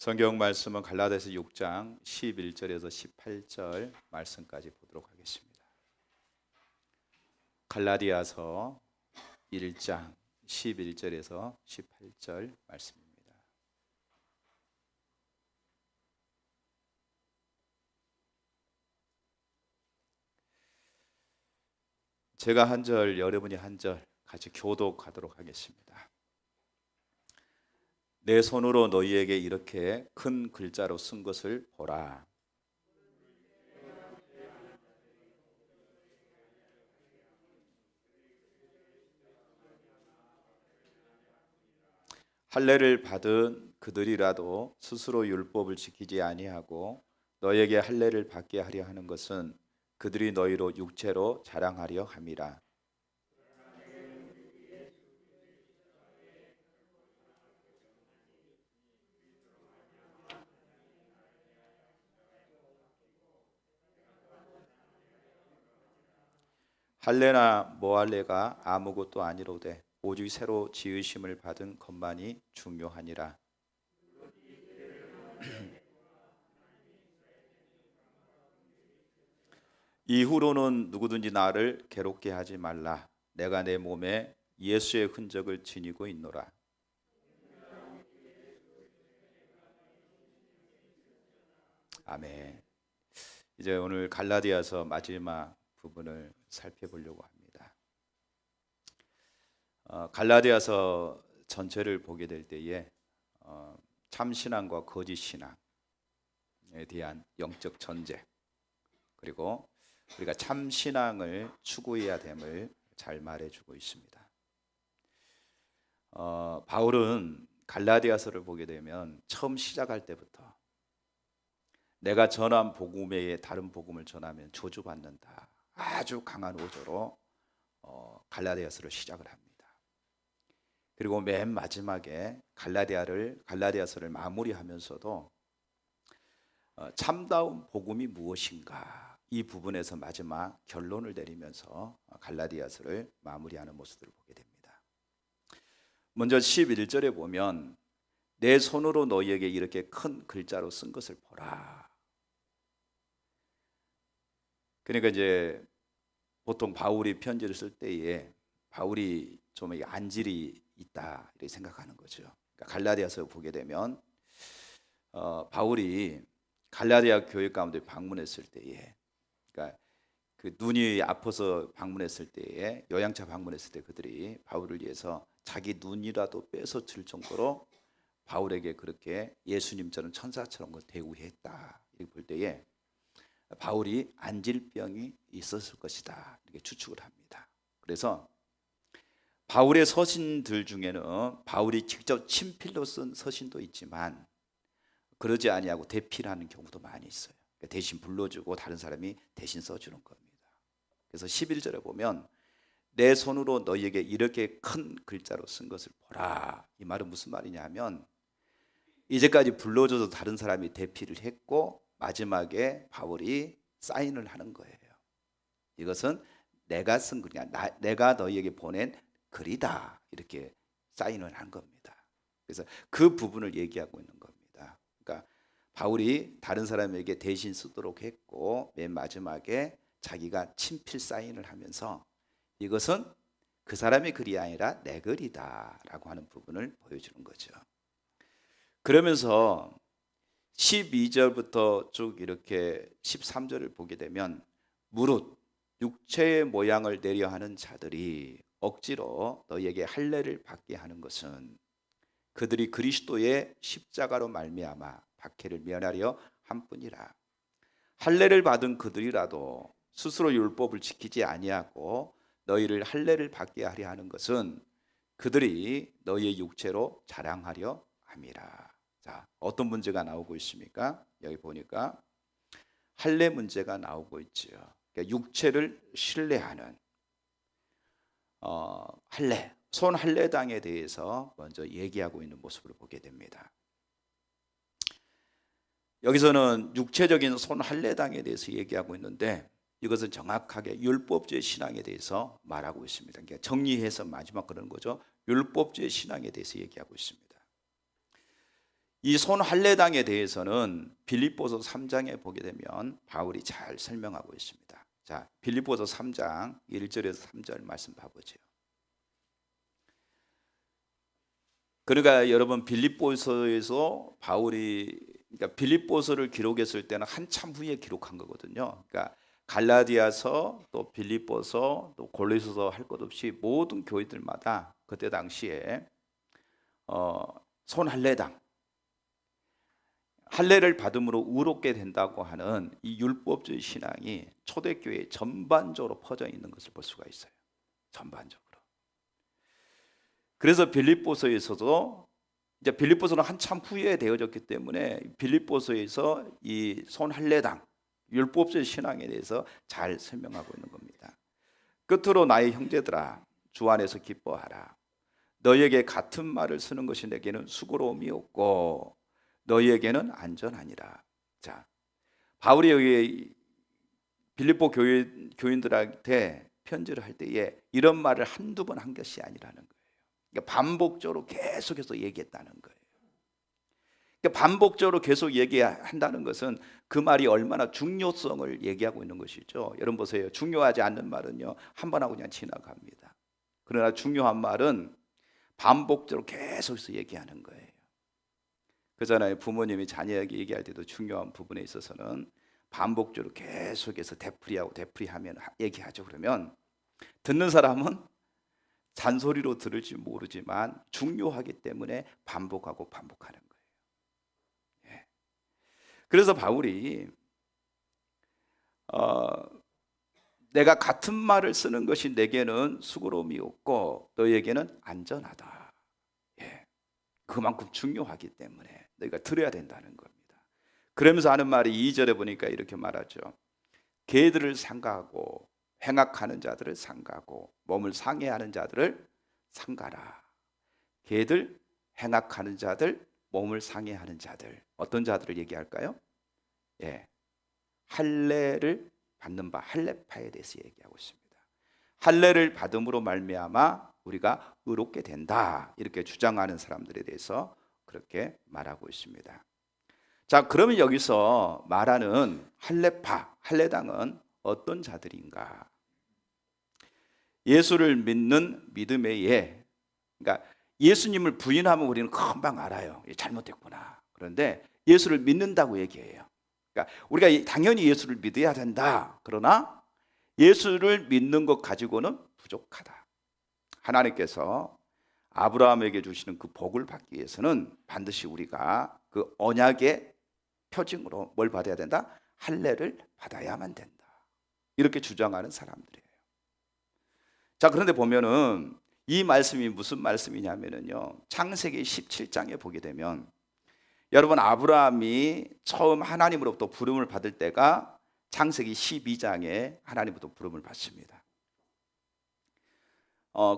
성경 말씀은 갈라디아서 6장 11절에서 18절 말씀까지 보도록 하겠습니다. 갈라디아서 1장 11절에서 18절 말씀입니다. 제가 한 절, 여러분이 한 절 같이 교독하도록 하겠습니다. 내 손으로 너희에게 이렇게 큰 글자로 쓴 것을 보라. 할례를 받은 그들이라도 스스로 율법을 지키지 아니하고 너희에게 할례를 받게 하려 하는 것은 그들이 너희로 육체로 자랑하려 함이라. 할례나 모할례가 아무것도 아니로되 오직 새로 지으심을 받은 것만이 중요하니라. 이후로는 누구든지 나를 괴롭게 하지 말라. 내가 내 몸에 예수의 흔적을 지니고 있노라. 아멘. 이제 오늘 갈라디아서 마지막 부분을 살펴보려고 합니다. 갈라디아서 전체를 보게 될 때에 참신앙과 거짓신앙에 대한 영적 전제, 그리고 우리가 참신앙을 추구해야 됨을 잘 말해주고 있습니다. 바울은 갈라디아서를 보게 되면 처음 시작할 때부터 내가 전한 복음 외에 다른 복음을 전하면 저주받는다, 아주 강한 어조로 갈라디아서를 시작을 합니다. 그리고 맨 마지막에 갈라디아서를 마무리하면서도 참다운 복음이 무엇인가, 이 부분에서 마지막 결론을 내리면서 갈라디아서를 마무리하는 모습들을 보게 됩니다. 먼저 11절에 보면 내 손으로 너희에게 이렇게 큰 글자로 쓴 것을 보라. 그러니까 이제 보통 바울이 편지를 쓸 때에 바울이 좀 안질이 있다 이렇게 생각하는 거죠. 그러니까 갈라디아서 보게 되면 바울이 갈라디아 교회 가운데 방문했을 때에, 그러니까 그 눈이 아파서 방문했을 때에, 요양차 방문했을 때 그들이 바울을 위해서 자기 눈이라도 뺏어 줄 정도로 바울에게 그렇게 예수님처럼 천사처럼 대우했다 이렇게 볼 때에 바울이 안질병이 있었을 것이다 이렇게 추측을 합니다. 그래서 바울의 서신들 중에는 바울이 직접 친필로 쓴 서신도 있지만 그러지 아니하고 대필하는 경우도 많이 있어요. 대신 불러주고 다른 사람이 대신 써주는 겁니다. 그래서 11절에 보면 내 손으로 너희에게 이렇게 큰 글자로 쓴 것을 보라. 이 말은 무슨 말이냐 하면 이제까지 불러줘도 다른 사람이 대필을 했고 마지막에 바울이 사인을 하는 거예요. 이것은 내가 쓴 글이야, 내가 너희에게 보낸 글이다 이렇게 사인을 한 겁니다. 그래서 그 부분을 얘기하고 있는 겁니다. 그러니까 바울이 다른 사람에게 대신 쓰도록 했고 맨 마지막에 자기가 친필 사인을 하면서 이것은 그 사람의 글이 아니라 내 글이다 라고 하는 부분을 보여주는 거죠. 그러면서 12절부터 쭉 이렇게 13절을 보게 되면 무릇 육체의 모양을 내려 하는 자들이 억지로 너희에게 할례를 받게 하는 것은 그들이 그리스도의 십자가로 말미암아 박해를 면하려 함뿐이라. 할례를 받은 그들이라도 스스로 율법을 지키지 아니하고 너희를 할례를 받게 하려 하는 것은 그들이 너희의 육체로 자랑하려 함이라. 자, 어떤 문제가 나오고 있습니까? 여기 보니까 할례 문제가 나오고 있죠. 그러니까 육체를 신뢰하는 할례, 손 할례당에 대해서 먼저 얘기하고 있는 모습을 보게 됩니다. 여기서는 육체적인 손 할례당에 대해서 얘기하고 있는데 이것은 정확하게 율법주의 신앙에 대해서 말하고 있습니다. 그러니까 정리해서 마지막 그런 거죠. 율법주의 신앙에 대해서 얘기하고 있습니다. 이 손할례당에 대해서는 빌립보서 3장에 보게 되면 바울이 잘 설명하고 있습니다. 자, 빌립보서 3장 1절에서 3절 말씀 봐보죠. 그러니까 여러분 빌립보서에서 바울이 그러니까 빌립보서를 기록했을 때는 한참 후에 기록한 거거든요. 그러니까 갈라디아서 또 빌립보서 또 골로새서 할 것 없이 모든 교회들마다 그때 당시에 손할례당 할례를 받음으로 의롭게 된다고 하는 이 율법주의 신앙이 초대교회에 전반적으로 퍼져 있는 것을 볼 수가 있어요. 전반적으로. 그래서 빌립보서에서도 이제 빌립보서는 한참 후에 되어졌기 때문에 빌립보서에서 이 손할례당 율법주의 신앙에 대해서 잘 설명하고 있는 겁니다. 끝으로 나의 형제들아 주 안에서 기뻐하라. 너희에게 같은 말을 쓰는 것이 내게는 수고로움이 없고 너희에게는 안전하니라. 자, 바울이 여기 빌립보 교인들한테 편지를 할 때에 이런 말을 한두 번 한 것이 아니라는 거예요. 그러니까 반복적으로 계속해서 얘기했다는 거예요. 그러니까 반복적으로 계속 얘기한다는 것은 그 말이 얼마나 중요성을 얘기하고 있는 것이죠. 여러분 보세요. 중요하지 않는 말은요 한 번 하고 그냥 지나갑니다. 그러나 중요한 말은 반복적으로 계속해서 얘기하는 거예요. 그잖아요. 부모님이 자녀에게 얘기할 때도 중요한 부분에 있어서는 반복적으로 계속해서 되풀이하면 얘기하죠. 그러면 듣는 사람은 잔소리로 들을지 모르지만 중요하기 때문에 반복하고 반복하는 거예요. 예. 그래서 바울이 내가 같은 말을 쓰는 것이 내게는 수고로움이 없고 너희에게는 안전하다. 예. 그만큼 중요하기 때문에 너희가 들어야 된다는 겁니다. 그러면서 하는 말이 2절에 보니까 이렇게 말하죠. 개들을 상가하고 행악하는 자들을 상가하고 몸을 상해하는 자들을 상가라. 개들, 행악하는 자들, 몸을 상해하는 자들. 어떤 자들을 얘기할까요? 예, 할례를 받는 바 할례파에 대해서 얘기하고 있습니다. 할례를 받음으로 말미암아 우리가 의롭게 된다 이렇게 주장하는 사람들에 대해서 그렇게 말하고 있습니다. 자, 그러면 여기서 말하는 할례파, 할례당은 어떤 자들인가? 예수를 믿는 믿음의 예. 그러니까 예수님을 부인하면 우리는 금방 알아요. 잘못됐구나. 그런데 예수를 믿는다고 얘기해요. 그러니까 우리가 당연히 예수를 믿어야 된다. 그러나 예수를 믿는 것 가지고는 부족하다. 하나님께서 아브라함에게 주시는 그 복을 받기 위해서는 반드시 우리가 그 언약의 표징으로 뭘 받아야 된다? 할례를 받아야만 된다. 이렇게 주장하는 사람들이에요. 자, 그런데 보면은 이 말씀이 무슨 말씀이냐면요. 창세기 17장에 보게 되면 여러분 아브라함이 처음 하나님으로부터 부름을 받을 때가 창세기 12장에 하나님으로부터 부름을 받습니다.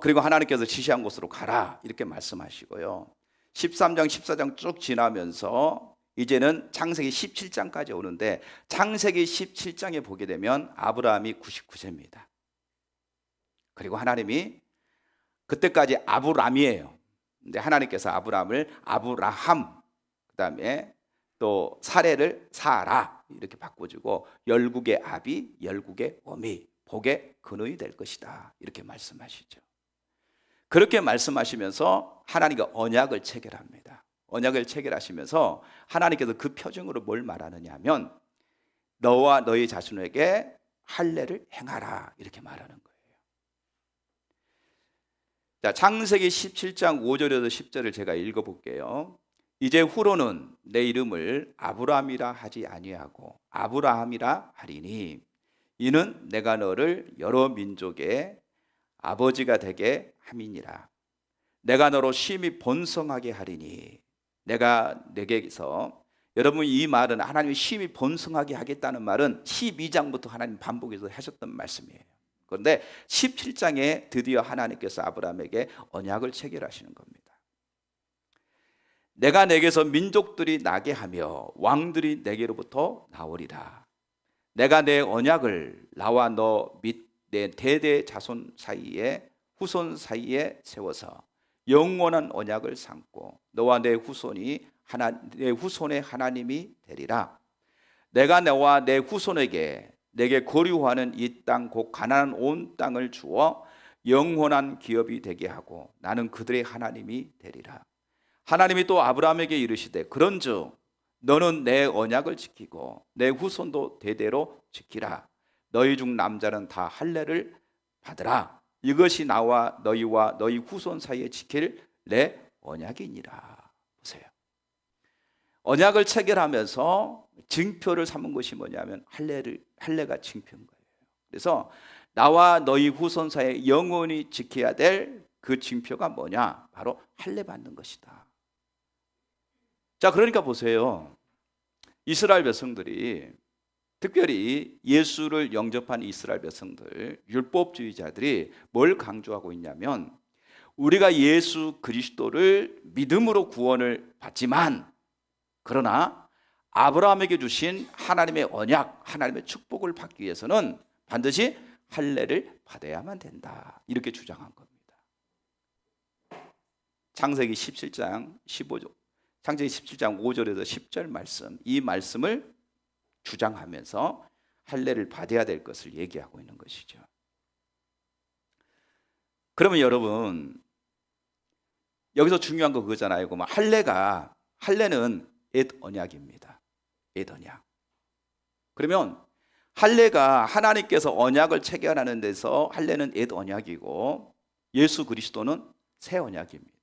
그리고 하나님께서 지시한 곳으로 가라 이렇게 말씀하시고요. 13장 14장 쭉 지나면서 이제는 창세기 17장까지 오는데 창세기 17장에 보게 되면 아브라함이 99세입니다. 그리고 하나님이 그때까지 아브람이에요. 근데 하나님께서 아브람을 아브라함 그다음에 또 사례를 사라 이렇게 바꿔주고 열국의 아비 열국의 어미 복의 근원이 될 것이다 이렇게 말씀하시죠. 그렇게 말씀하시면서 하나님과 언약을 체결합니다. 언약을 체결하시면서 하나님께서 그 표징으로 뭘 말하느냐 하면 너와 너희 자손에게 할례를 행하라 이렇게 말하는 거예요. 자, 창세기 17장 5절에서 10절을 제가 읽어볼게요. 이제 후로는 내 이름을 아브라함이라 하지 아니하고 아브라함이라 하리니 이는 내가 너를 여러 민족의 아버지가 되게 함이니라. 내가 너로 심히 번성하게 하리니 내가 내게서 여러분 이 말은 하나님이 심히 번성하게 하겠다는 말은 12장부터 하나님 반복해서 하셨던 말씀이에요. 그런데 17장에 드디어 하나님께서 아브라함에게 언약을 체결하시는 겁니다. 내가 내게서 민족들이 나게 하며 왕들이 내게로부터 나오리라. 내가 내 언약을 나와 너 및 내 대대 자손 사이에 후손 사이에 세워서 영원한 언약을 삼고 너와 내 후손이 내 후손의 하나님이 되리라. 내가 너와 내 후손에게 내게 거류하는 이 땅 곧 가나안 온 땅을 주어 영원한 기업이 되게 하고 나는 그들의 하나님이 되리라. 하나님이 또 아브라함에게 이르시되 그런즉 너는 내 언약을 지키고 내 후손도 대대로 지키라. 너희 중 남자는 다 할례를 받으라. 이것이 나와 너희와 너희 후손 사이에 지킬 내 언약이니라. 보세요. 언약을 체결하면서 증표를 삼은 것이 뭐냐면 할례가 증표인 거예요. 그래서 나와 너희 후손 사이에 영원히 지켜야 될 그 증표가 뭐냐? 바로 할례 받는 것이다. 자, 그러니까 보세요. 이스라엘 백성들이, 특별히 예수를 영접한 이스라엘 백성들, 율법주의자들이 뭘 강조하고 있냐면 우리가 예수 그리스도를 믿음으로 구원을 받지만 그러나 아브라함에게 주신 하나님의 언약, 하나님의 축복을 받기 위해서는 반드시 할례를 받아야만 된다. 이렇게 주장한 겁니다. 창세기 17장 15절, 창세기 17장 5절에서 10절 말씀, 이 말씀을 주장하면서 할례를 받아야 될 것을 얘기하고 있는 것이죠. 그러면 여러분, 여기서 중요한 거 그거잖아요. 할례는 옛 언약입니다. 옛 언약. 그러면 할례가 하나님께서 언약을 체결하는 데서 할례는 옛 언약이고 예수 그리스도는 새 언약입니다.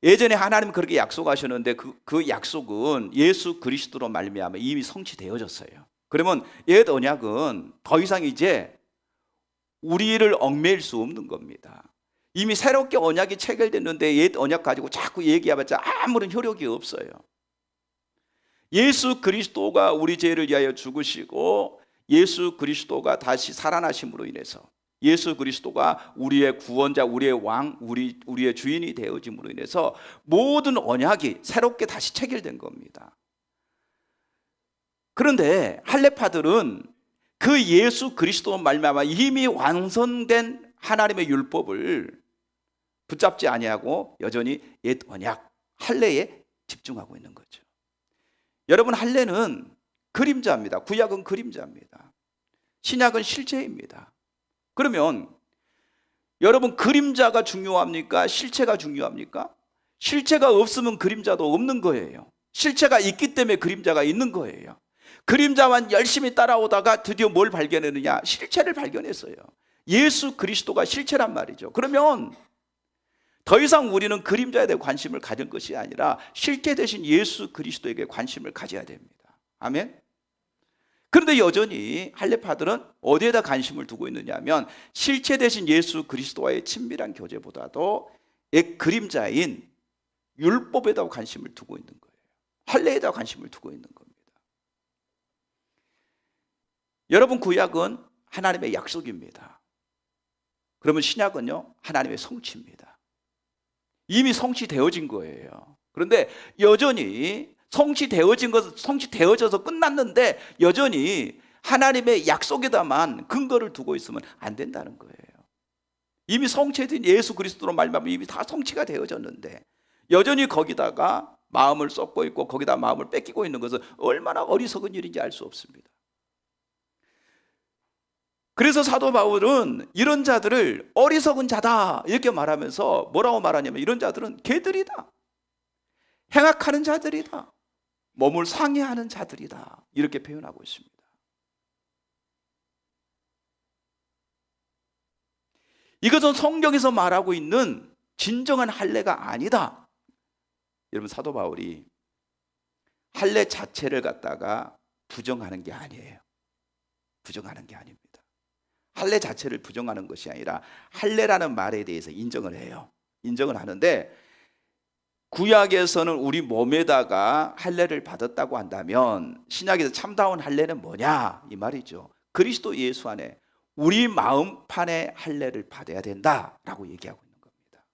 예전에 하나님은 그렇게 약속하셨는데 그 약속은 예수 그리스도로 말미암아 이미 성취되어졌어요. 그러면 옛 언약은 더 이상 이제 우리를 얽매일 수 없는 겁니다. 이미 새롭게 언약이 체결됐는데 옛 언약 가지고 자꾸 얘기해봤자 아무런 효력이 없어요. 예수 그리스도가 우리 죄를 위하여 죽으시고 예수 그리스도가 다시 살아나심으로 인해서 예수 그리스도가 우리의 구원자, 우리의 왕, 우리의 주인이 되어짐으로 인해서 모든 언약이 새롭게 다시 체결된 겁니다. 그런데 할례파들은 그 예수 그리스도 말미암아 이미 완성된 하나님의 율법을 붙잡지 아니하고 여전히 옛 언약, 할례에 집중하고 있는 거죠. 여러분, 할례는 그림자입니다. 구약은 그림자입니다. 신약은 실체입니다. 그러면 여러분, 그림자가 중요합니까? 실체가 중요합니까? 실체가 없으면 그림자도 없는 거예요. 실체가 있기 때문에 그림자가 있는 거예요. 그림자만 열심히 따라오다가 드디어 뭘 발견했느냐? 실체를 발견했어요. 예수 그리스도가 실체란 말이죠. 그러면 더 이상 우리는 그림자에 대해 관심을 가질 것이 아니라 실체 대신 예수 그리스도에게 관심을 가져야 됩니다. 아멘. 그런데 여전히 할례파들은 어디에다 관심을 두고 있느냐 하면 실체 대신 예수 그리스도와의 친밀한 교제보다도 옛 그림자인 율법에다 관심을 두고 있는 거예요. 할례에다 관심을 두고 있는 겁니다. 여러분, 구약은 하나님의 약속입니다. 그러면 신약은요, 하나님의 성취입니다. 이미 성취되어진 거예요. 그런데 여전히 성취되어져서 끝났는데 여전히 하나님의 약속에다만 근거를 두고 있으면 안 된다는 거예요. 이미 성취된 예수 그리스도로 말미암아 이미 다 성취가 되어졌는데 여전히 거기다가 마음을 쏟고 있고 거기다 마음을 뺏기고 있는 것은 얼마나 어리석은 일인지 알 수 없습니다. 그래서 사도 바울은 이런 자들을 어리석은 자다 이렇게 말하면서 뭐라고 말하냐면 이런 자들은 개들이다, 행악하는 자들이다, 몸을 상해하는 자들이다 이렇게 표현하고 있습니다. 이것은 성경에서 말하고 있는 진정한 할례가 아니다. 여러분, 사도 바울이 할례 자체를 갖다가 부정하는 게 아니에요. 부정하는 게 아닙니다. 할례 자체를 부정하는 것이 아니라 할례라는 말에 대해서 인정을 해요. 인정을 하는데 구약에서는 우리 몸에다가 할례를 받았다고 한다면 신약에서 참다운 할례는 뭐냐 이 말이죠. 그리스도 예수 안에 우리 마음판에 할례를 받아야 된다라고 얘기하고 있는 겁니다.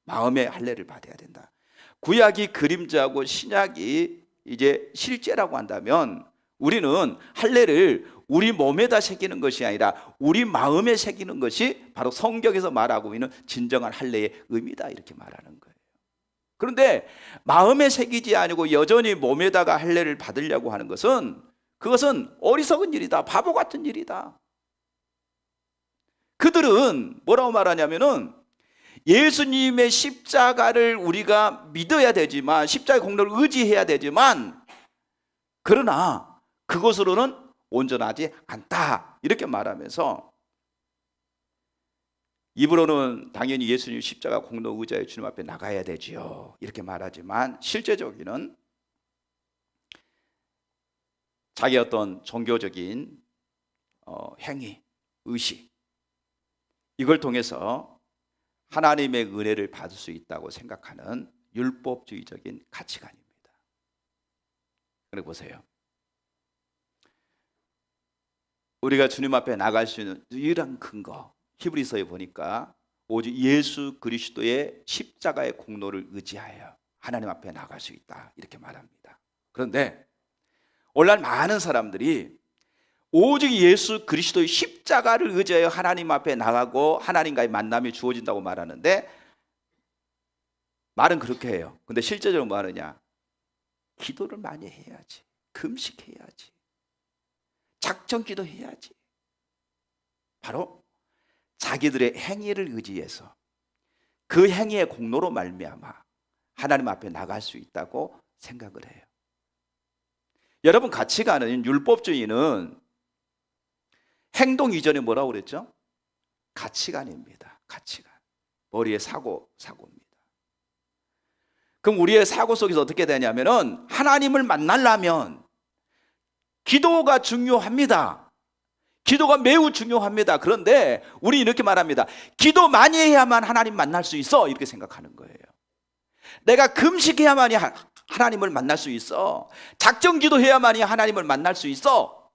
마음의 할례를 받아야 된다. 구약이 그림자고 신약이 이제 실제라고 한다면 우리는 할례를 우리 몸에다 새기는 것이 아니라 우리 마음에 새기는 것이 바로 성경에서 말하고 있는 진정한 할례의 의미다 이렇게 말하는 거예요. 그런데 마음에 새기지 아니고 여전히 몸에다가 할례를 받으려고 하는 것은, 그것은 어리석은 일이다, 바보 같은 일이다. 그들은 뭐라고 말하냐면은 예수님의 십자가를 우리가 믿어야 되지만, 십자가의 공로를 의지해야 되지만, 그러나 그것으로는 온전하지 않다, 이렇게 말하면서 입으로는 당연히 예수님 십자가 공로 의지하여 주님 앞에 나가야 되지요, 이렇게 말하지만 실제적으로는 자기 어떤 종교적인 행위, 의식, 이걸 통해서 하나님의 은혜를 받을 수 있다고 생각하는 율법주의적인 가치관입니다. 그리고 보세요, 우리가 주님 앞에 나갈 수 있는 유일한 근거, 히브리서에 보니까 오직 예수 그리스도의 십자가의 공로를 의지하여 하나님 앞에 나갈 수 있다, 이렇게 말합니다. 그런데 오늘날 많은 사람들이 오직 예수 그리스도의 십자가를 의지하여 하나님 앞에 나가고 하나님과의 만남이 주어진다고 말하는데, 말은 그렇게 해요. 근데 실제적으로 뭐 하느냐? 기도를 많이 해야지, 금식해야지, 작정기도 해야지. 바로 자기들의 행위를 의지해서 그 행위의 공로로 말미암아 하나님 앞에 나갈 수 있다고 생각을 해요. 여러분, 가치관은, 율법주의는 행동 이전에 뭐라고 그랬죠? 가치관입니다. 가치관. 머리의 사고입니다. 그럼 우리의 사고 속에서 어떻게 되냐면은, 하나님을 만나려면 기도가 중요합니다. 기도가 매우 중요합니다. 그런데 우리 이렇게 말합니다. 기도 많이 해야만 하나님 만날 수 있어, 이렇게 생각하는 거예요. 내가 금식해야만이 하나님을 만날 수 있어, 작정기도 해야만이 하나님을 만날 수 있어.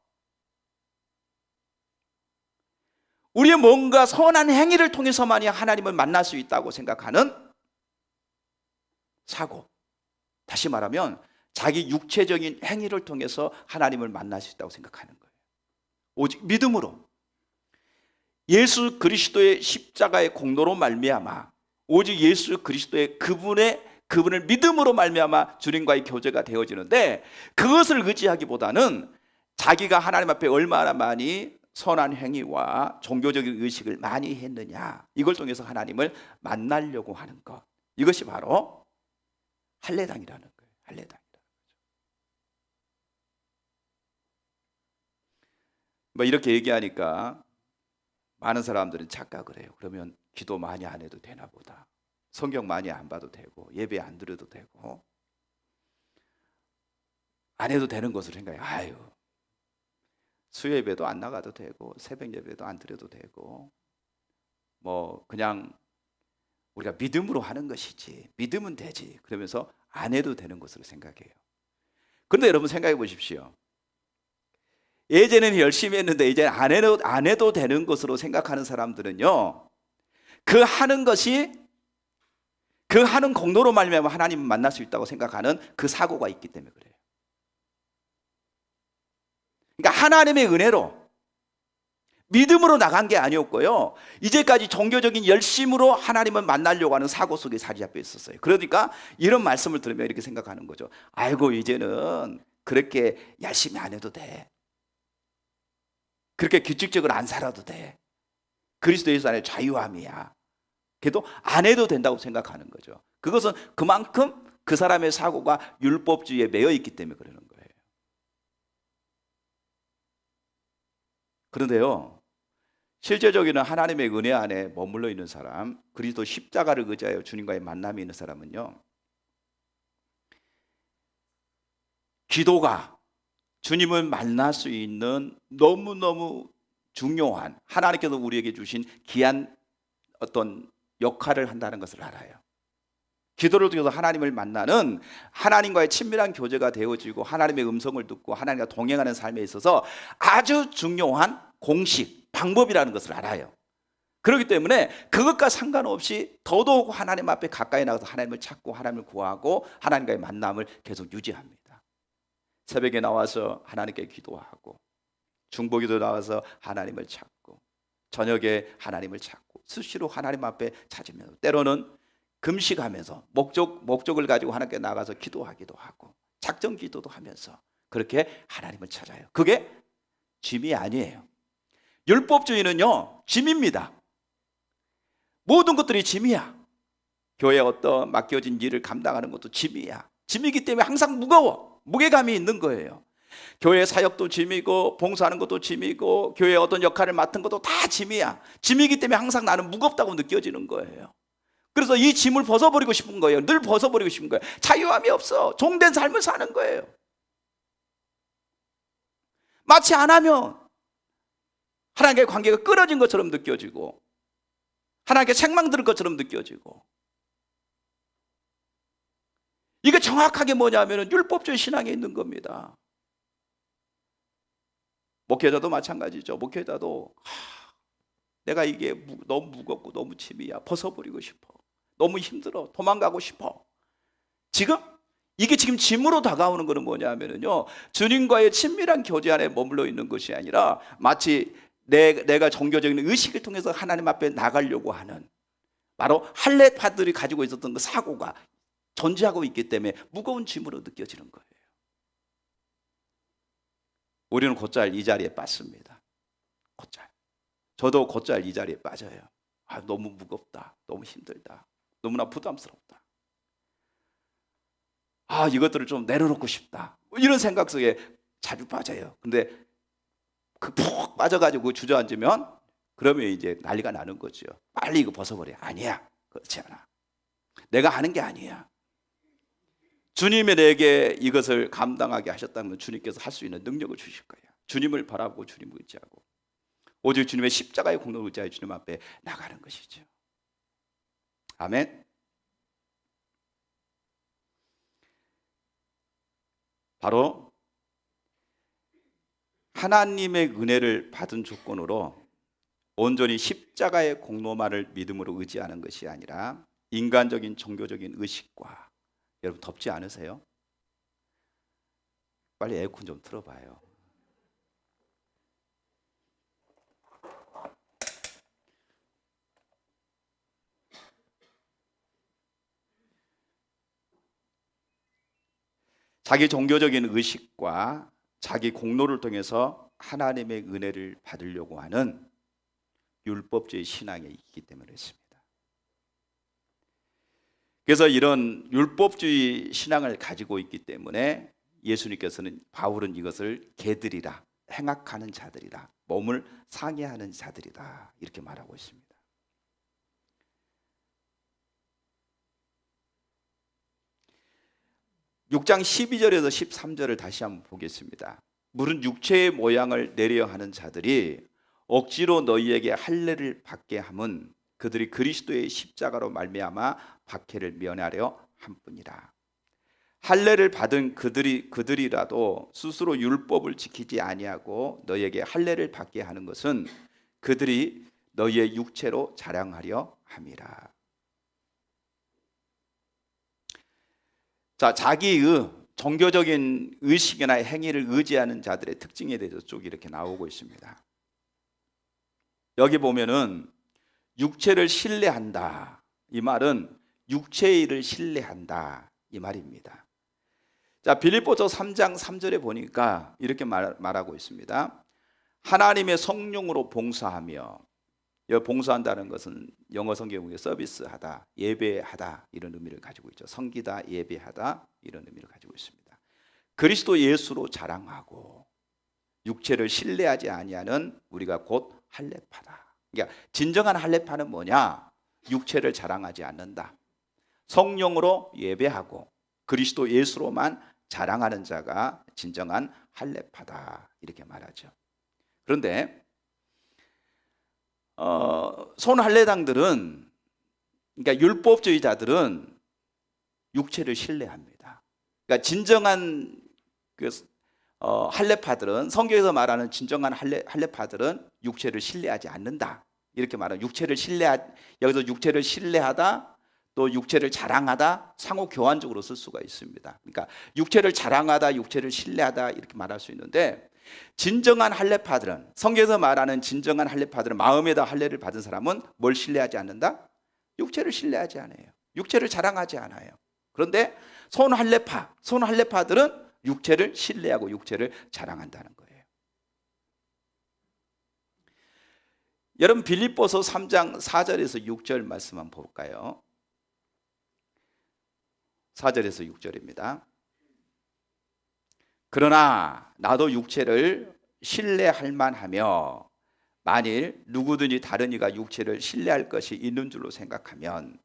우리의 뭔가 선한 행위를 통해서만이 하나님을 만날 수 있다고 생각하는 사고, 다시 말하면 자기 육체적인 행위를 통해서 하나님을 만날 수 있다고 생각하는 거예요. 오직 믿음으로, 예수 그리스도의 십자가의 공로로 말미암아, 오직 예수 그리스도의 그분을 믿음으로 말미암아 주님과의 교제가 되어지는데, 그것을 의지하기보다는 자기가 하나님 앞에 얼마나 많이 선한 행위와 종교적인 의식을 많이 했느냐, 이걸 통해서 하나님을 만나려고 하는 것, 이것이 바로 할례당이라는 거예요. 할례당. 뭐 이렇게 얘기하니까 많은 사람들은 착각을 해요. 그러면 기도 많이 안 해도 되나 보다, 성경 많이 안 봐도 되고, 예배 안 드려도 되고, 안 해도 되는 것으로 생각해요. 아유, 수요예배도 안 나가도 되고, 새벽 예배도 안 드려도 되고, 뭐 그냥 우리가 믿음으로 하는 것이지, 믿으면 되지, 그러면서 안 해도 되는 것으로 생각해요. 그런데 여러분 생각해 보십시오. 예전에는 열심히 했는데 이제 안 해도 되는 것으로 생각하는 사람들은요, 그 하는 것이, 그 하는 공로로 말미암아 하나님을 만날 수 있다고 생각하는 그 사고가 있기 때문에 그래요. 그러니까 하나님의 은혜로, 믿음으로 나간 게 아니었고요, 이제까지 종교적인 열심으로 하나님을 만나려고 하는 사고 속에 자리 잡혀 있었어요. 그러니까 이런 말씀을 들으면 이렇게 생각하는 거죠. 아이고, 이제는 그렇게 열심히 안 해도 돼, 그렇게 규칙적으로 안 살아도 돼, 그리스도 예수 안에 자유함이야, 그래도 안 해도 된다고 생각하는 거죠. 그것은 그만큼 그 사람의 사고가 율법주의에 매여 있기 때문에 그러는 거예요. 그런데요, 실제적으로는 하나님의 은혜 안에 머물러 있는 사람, 그리스도 십자가를 의지하여 주님과의 만남이 있는 사람은요, 기도가 주님을 만날 수 있는 너무너무 중요한, 하나님께서 우리에게 주신 귀한 어떤 역할을 한다는 것을 알아요. 기도를 통해서 하나님을 만나는, 하나님과의 친밀한 교제가 되어지고 하나님의 음성을 듣고 하나님과 동행하는 삶에 있어서 아주 중요한 공식, 방법이라는 것을 알아요. 그렇기 때문에 그것과 상관없이 더더욱 하나님 앞에 가까이 나가서 하나님을 찾고 하나님을 구하고 하나님과의 만남을 계속 유지합니다. 새벽에 나와서 하나님께 기도하고, 중보기도 나와서 하나님을 찾고, 저녁에 하나님을 찾고, 수시로 하나님 앞에 찾으면서, 때로는 금식하면서 목적을 가지고 하나님께 나가서 기도하기도 하고 작정 기도도 하면서 그렇게 하나님을 찾아요. 그게 짐이 아니에요. 율법주의는요, 짐입니다. 모든 것들이 짐이야. 교회에 어떤 맡겨진 일을 감당하는 것도 짐이야. 짐이기 때문에 항상 무거워. 무게감이 있는 거예요. 교회 사역도 짐이고 봉사하는 것도 짐이고 교회에 어떤 역할을 맡은 것도 다 짐이야. 짐이기 때문에 항상 나는 무겁다고 느껴지는 거예요. 그래서 이 짐을 벗어버리고 싶은 거예요. 늘 벗어버리고 싶은 거예요. 자유함이 없어. 종된 삶을 사는 거예요. 마치 안 하면 하나님과의 관계가 끊어진 것처럼 느껴지고 하나님께 책망 들을 것처럼 느껴지고, 이게 정확하게 뭐냐면 율법주의 신앙에 있는 겁니다. 목회자도 마찬가지죠. 목회자도 내가 이게 너무 무겁고 너무 짐이야. 벗어버리고 싶어. 너무 힘들어. 도망가고 싶어. 이게 지금 짐으로 다가오는 것은 뭐냐면요, 주님과의 친밀한 교제 안에 머물러 있는 것이 아니라 마치 내가 종교적인 의식을 통해서 하나님 앞에 나가려고 하는, 바로 할례파들이 가지고 있었던 그 사고가 존재하고 있기 때문에 무거운 짐으로 느껴지는 거예요. 우리는 곧잘 이 자리에 빠집니다. 곧잘. 저도 곧잘 이 자리에 빠져요. 너무 무겁다. 너무 힘들다. 너무나 부담스럽다. 이것들을 좀 내려놓고 싶다. 이런 생각 속에 자주 빠져요. 근데 푹 빠져가지고 주저앉으면 그러면 이제 난리가 나는 거죠. 빨리 이거 벗어버려. 아니야. 그렇지 않아. 내가 하는 게 아니야. 주님이 내게 이것을 감당하게 하셨다면 주님께서 할 수 있는 능력을 주실 거예요. 주님을 바라보고 주님을 의지하고 오직 주님의 십자가의 공로를 의지하여 주님 앞에 나가는 것이죠. 아멘. 바로 하나님의 은혜를 받은 조건으로 온전히 십자가의 공로만을 믿음으로 의지하는 것이 아니라 인간적인 종교적인 의식과, 여러분 덥지 않으세요? 빨리 에어컨 좀 틀어봐요. 자기 종교적인 의식과 자기 공로를 통해서 하나님의 은혜를 받으려고 하는 율법주의 신앙에 있기 때문에 그렇습니다. 그래서 이런 율법주의 신앙을 가지고 있기 때문에 예수님께서는, 바울은 이것을 개들이라, 행악하는 자들이라, 몸을 상해하는 자들이다, 이렇게 말하고 있습니다. (6장 12절에서 13절을) 다시 한번 보겠습니다. 물은 육체의 모양을 내려 하는 자들이 억지로 너희에게 할례를 받게 함은 그들이 그리스도의 십자가로 말미암아 박해를 면하려 함뿐이라. 할례를 받은 그들이라도 스스로 율법을 지키지 아니하고 너희에게 할례를 받게 하는 것은 그들이 너희의 육체로 자랑하려 함이라. 자, 자기의 종교적인 의식이나 행위를 의지하는 자들의 특징에 대해서 쭉 이렇게 나오고 있습니다. 여기 보면은 육체를 신뢰한다, 이 말은 육체의 일을 신뢰한다, 이 말입니다. 자, 빌립보서 3장 3절에 보니까 이렇게 말하고 있습니다. 하나님의 성령으로 봉사하며, 봉사한다는 것은 영어 성경에 서비스하다, 예배하다, 이런 의미를 가지고 있죠. 섬기다, 예배하다, 이런 의미를 가지고 있습니다. 그리스도 예수로 자랑하고 육체를 신뢰하지 아니하는 우리가 곧 할례파다. 그러니까 진정한 할례파는 뭐냐? 육체를 자랑하지 않는다. 성령으로 예배하고 그리스도 예수로만 자랑하는 자가 진정한 할례파다, 이렇게 말하죠. 그런데 손할례당들은, 그러니까 율법주의자들은 육체를 신뢰합니다. 그러니까 진정한 할례파들은, 성경에서 말하는 진정한 할례파들은 육체를 신뢰하지 않는다, 이렇게 말하는, 여기서 육체를 신뢰하다, 또 육체를 자랑하다, 상호 교환적으로 쓸 수가 있습니다. 그러니까 육체를 자랑하다, 육체를 신뢰하다, 이렇게 말할 수 있는데, 진정한 할례파들은, 성경에서 말하는 진정한 할례파들은, 마음에다 할례를 받은 사람은 뭘 신뢰하지 않는다? 육체를 신뢰하지 않아요. 육체를 자랑하지 않아요. 그런데 손할례파들은 육체를 신뢰하고 육체를 자랑한다는 거예요. 여러분 빌립보서 3장 4절에서 6절 말씀 한번 볼까요? 4절에서 6절입니다. 그러나 나도 육체를 신뢰할 만하며 만일 누구든지 다른 이가 육체를 신뢰할 것이 있는 줄로 생각하면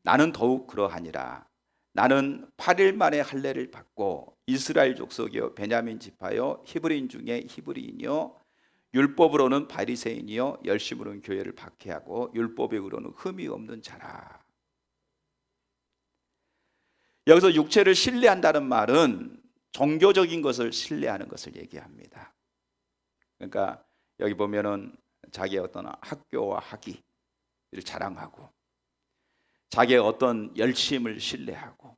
나는 더욱 그러하니라. 나는 8일 만에 할례를 받고 이스라엘 족속이요 베냐민 지파요 히브리인 중에 히브리인이요 율법으로는 바리새인이요 열심으로는 교회를 박해하고 율법으로는 흠이 없는 자라. 여기서 육체를 신뢰한다는 말은 종교적인 것을 신뢰하는 것을 얘기합니다. 그러니까 여기 보면은 자기의 어떤 학교와 학위를 자랑하고 자기의 어떤 열심을 신뢰하고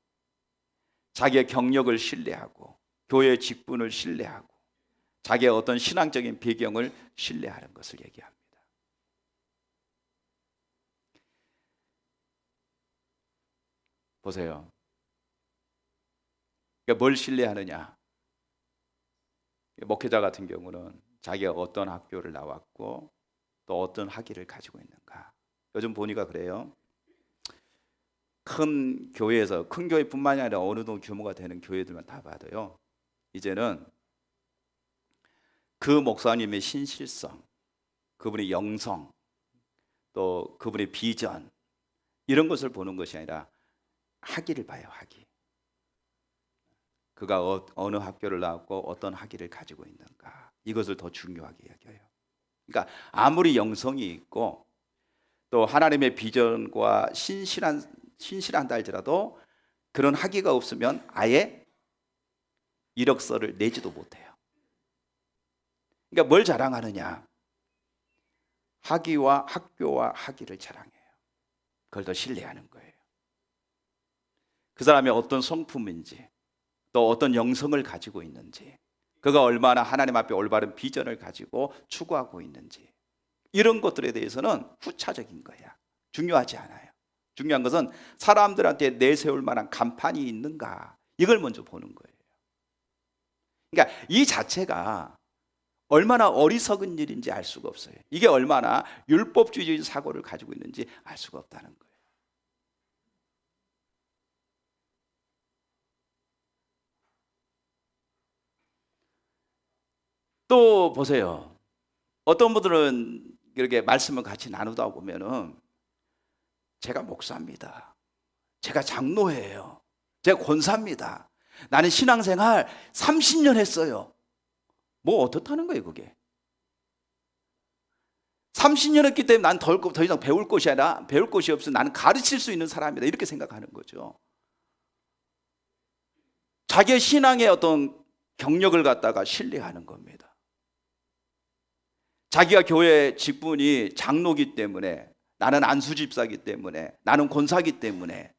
자기의 경력을 신뢰하고 교회의 직분을 신뢰하고 자기의 어떤 신앙적인 배경을 신뢰하는 것을 얘기합니다. 보세요. 그러니까 뭘 신뢰하느냐? 목회자 같은 경우는 자기가 어떤 학교를 나왔고 또 어떤 학위를 가지고 있는가. 요즘 보니까 그래요. 큰 교회에서, 큰 교회뿐만이 아니라 어느 정도 규모가 되는 교회들만 다 봐도요, 이제는 그 목사님의 신실성, 그분의 영성, 또 그분의 비전, 이런 것을 보는 것이 아니라 학위를 봐요. 학위. 그가 어느 학교를 나왔고 어떤 학위를 가지고 있는가, 이것을 더 중요하게 여겨요. 그러니까 아무리 영성이 있고 또 하나님의 비전과 신실한다 할지라도 그런 학위가 없으면 아예 이력서를 내지도 못해요. 그러니까 뭘 자랑하느냐? 학위와 학교와 학위를 자랑해요. 그걸 더 신뢰하는 거예요. 그 사람이 어떤 성품인지, 또 어떤 영성을 가지고 있는지, 그가 얼마나 하나님 앞에 올바른 비전을 가지고 추구하고 있는지, 이런 것들에 대해서는 후차적인 거야. 중요하지 않아요. 중요한 것은 사람들한테 내세울 만한 간판이 있는가, 이걸 먼저 보는 거예요. 그러니까 이 자체가 얼마나 어리석은 일인지 알 수가 없어요. 이게 얼마나 율법주의적인 사고를 가지고 있는지 알 수가 없다는 거예요. 또 보세요. 어떤 분들은 이렇게 말씀을 같이 나누다 보면은 제가 목사입니다. 제가 장로예요. 제가 권사입니다. 나는 신앙생활 30년 했어요. 뭐 어떻다는 거예요, 그게? 30년 했기 때문에 난 더 이상 배울 것이 아니라, 배울 것이 없어 나는 가르칠 수 있는 사람이다, 이렇게 생각하는 거죠. 자기의 신앙의 어떤 경력을 갖다가 신뢰하는 겁니다. 자기가 교회 직분이 장로기 때문에, 나는 안수집사기 때문에, 나는 권사기 때문에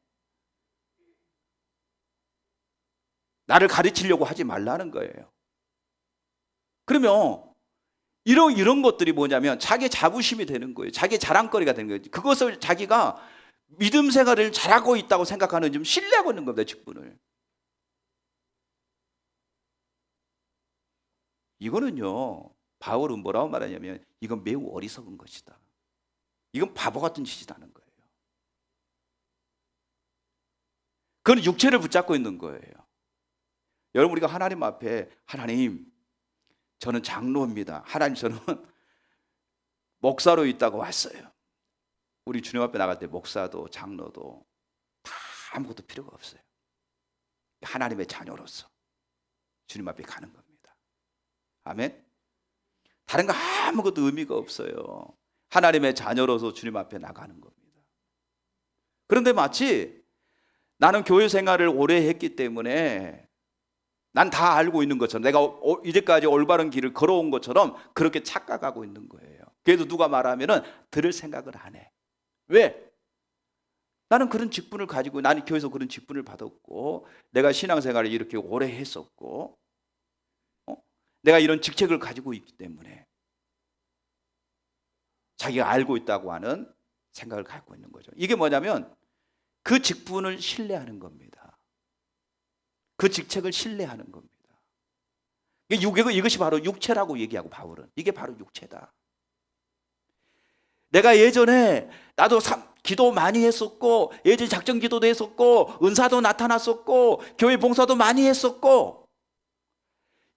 나를 가르치려고 하지 말라는 거예요. 그러면 이런 것들이 뭐냐면 자기 자부심이 되는 거예요. 자기 자랑거리가 되는 거예요. 그것을 자기가 믿음 생활을 잘하고 있다고 생각하는, 좀 신뢰하고 있는 겁니다, 직분을. 이거는요, 바울은 뭐라고 말하냐면 이건 매우 어리석은 것이다. 이건 바보 같은 짓이라는 거예요. 그건 육체를 붙잡고 있는 거예요. 여러분, 우리가 하나님 앞에, 하나님, 저는 장로입니다. 하나님, 저는 목사로 있다고 왔어요. 우리 주님 앞에 나갈 때 목사도 장로도 다 아무것도 필요가 없어요. 하나님의 자녀로서 주님 앞에 가는 겁니다. 아멘. 다른 거 아무것도 의미가 없어요. 하나님의 자녀로서 주님 앞에 나가는 겁니다. 그런데 마치 나는 교회 생활을 오래 했기 때문에 난 다 알고 있는 것처럼, 내가 이제까지 올바른 길을 걸어온 것처럼 그렇게 착각하고 있는 거예요. 그래도 누가 말하면은 들을 생각을 안 해. 왜? 나는 그런 직분을 가지고, 나는 교회에서 그런 직분을 받았고, 내가 신앙생활을 이렇게 오래 했었고, 내가 이런 직책을 가지고 있기 때문에 자기가 알고 있다고 하는 생각을 갖고 있는 거죠. 이게 뭐냐면 그 직분을 신뢰하는 겁니다. 그 직책을 신뢰하는 겁니다. 이것이 바로 육체라고 얘기하고 바울은 이게 바로 육체다. 내가 예전에 나도 기도 많이 했었고, 예전 작전 기도도 했었고, 은사도 나타났었고, 교회 봉사도 많이 했었고,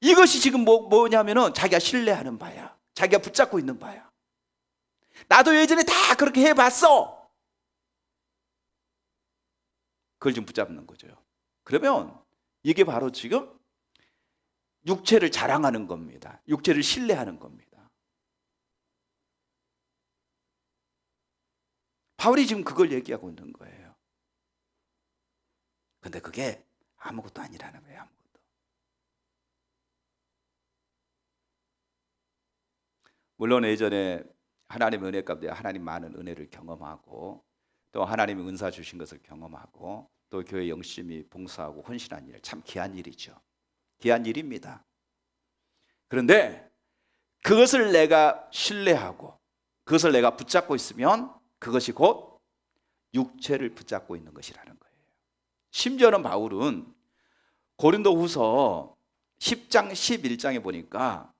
이것이 지금 뭐냐면은 자기가 신뢰하는 바야. 자기가 붙잡고 있는 바야. 나도 예전에 다 그렇게 해봤어. 그걸 지금 붙잡는 거죠. 그러면 이게 바로 지금 육체를 자랑하는 겁니다. 육체를 신뢰하는 겁니다. 바울이 지금 그걸 얘기하고 있는 거예요. 근데 그게 아무것도 아니라는 거예요. 아무것도. 물론 예전에 하나님의 은혜 가운데 하나님 많은 은혜를 경험하고, 또 하나님이 은사 주신 것을 경험하고, 또 교회 열심히 봉사하고 헌신한 일, 참 귀한 일이죠. 귀한 일입니다. 그런데 그것을 내가 신뢰하고 그것을 내가 붙잡고 있으면 그것이 곧 육체를 붙잡고 있는 것이라는 거예요. 심지어는 바울은 고린도후서 10장 11장에 보니까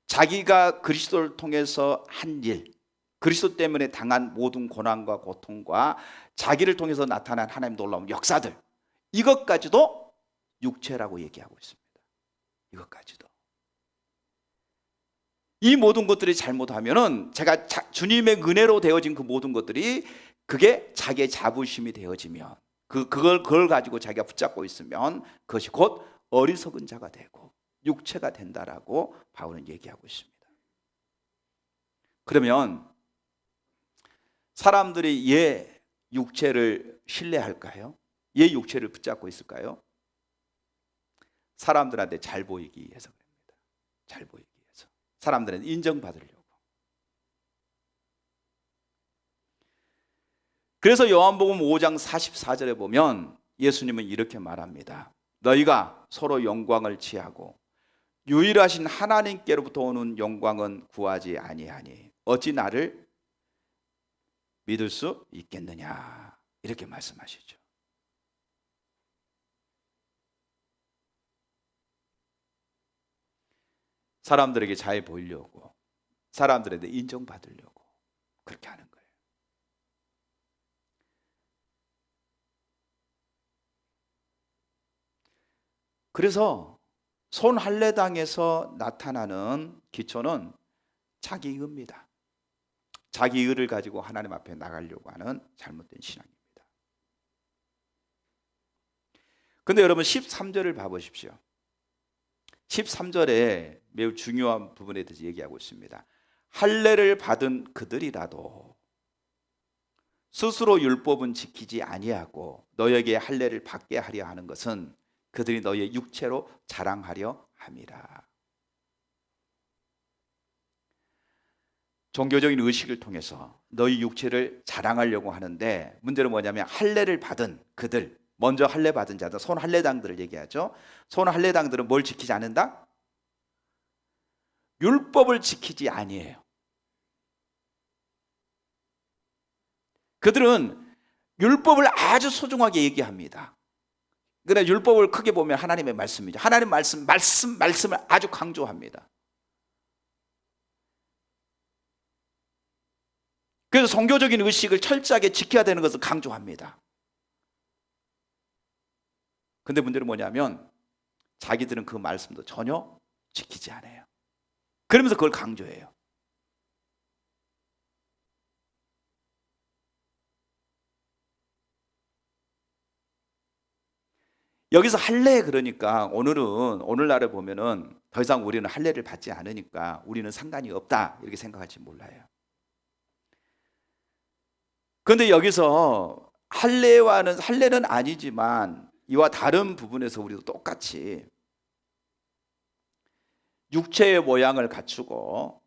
자기가 그리스도를 통해서 한 일, 그리스도 때문에 당한 모든 고난과 고통과 자기를 통해서 나타난 하나님 놀라운 역사들, 이것까지도 육체라고 얘기하고 있습니다. 이것까지도. 이 모든 것들이 잘못하면은 제가 주님의 은혜로 되어진 그 모든 것들이 그게 자기의 자부심이 되어지면, 그걸 가지고 자기가 붙잡고 있으면 그것이 곧 어리석은 자가 되고 육체가 된다라고 바울은 얘기하고 있습니다. 그러면 사람들이 얘 육체를 신뢰할까요? 얘 육체를 붙잡고 있을까요? 사람들한테 잘 보이기 위해서 그럽니다. 잘 보이기 위해서. 사람들은 인정받으려고. 그래서 요한복음 5장 44절에 보면 예수님은 이렇게 말합니다. 너희가 서로 영광을 취하고 유일하신 하나님께로부터 오는 영광은 구하지 아니하니 어찌 나를 믿을 수 있겠느냐, 이렇게 말씀하시죠. 사람들에게 잘 보이려고, 사람들에게 인정받으려고 그렇게 하는 거예요. 그래서 손할례당에서 나타나는 기초는 자기의입니다. 자기의를 가지고 하나님 앞에 나가려고 하는 잘못된 신앙입니다. 그런데 여러분 13절을 봐보십시오. 13절에 매우 중요한 부분에 대해서 얘기하고 있습니다. 할례를 받은 그들이라도 스스로 율법은 지키지 아니하고 너에게 할례를 받게 하려 하는 것은 그들이 너의 육체로 자랑하려 함이라. 종교적인 의식을 통해서 너희 육체를 자랑하려고 하는데, 문제는 뭐냐면 할례를 받은 그들, 먼저 할례 받은 자들, 손할례당들을 얘기하죠. 손할례당들은 뭘 지키지 않는다? 율법을 지키지 아니에요. 그들은 율법을 아주 소중하게 얘기합니다. 그러나 율법을 크게 보면 하나님의 말씀이죠. 하나님의 말씀을 아주 강조합니다. 그래서 종교적인 의식을 철저하게 지켜야 되는 것을 강조합니다. 근데 문제는 뭐냐면 자기들은 그 말씀도 전혀 지키지 않아요. 그러면서 그걸 강조해요. 여기서 할례, 그러니까 오늘날에 보면은 더 이상 우리는 할례를 받지 않으니까 우리는 상관이 없다 이렇게 생각할지 몰라요. 그런데 여기서 할례는 아니지만 이와 다른 부분에서 우리도 똑같이 육체의 모양을 갖추고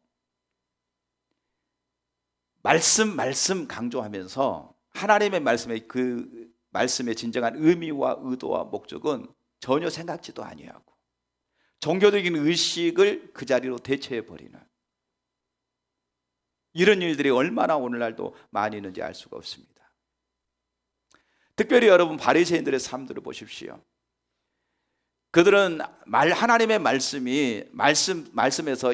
말씀 강조하면서 하나님의 말씀의 진정한 의미와 의도와 목적은 전혀 생각지도 아니하고 종교적인 의식을 그 자리로 대체해버리는 이런 일들이 얼마나 오늘날도 많이 있는지 알 수가 없습니다. 특별히 여러분 바리새인들의 삶들을 보십시오. 그들은 하나님의 말씀에서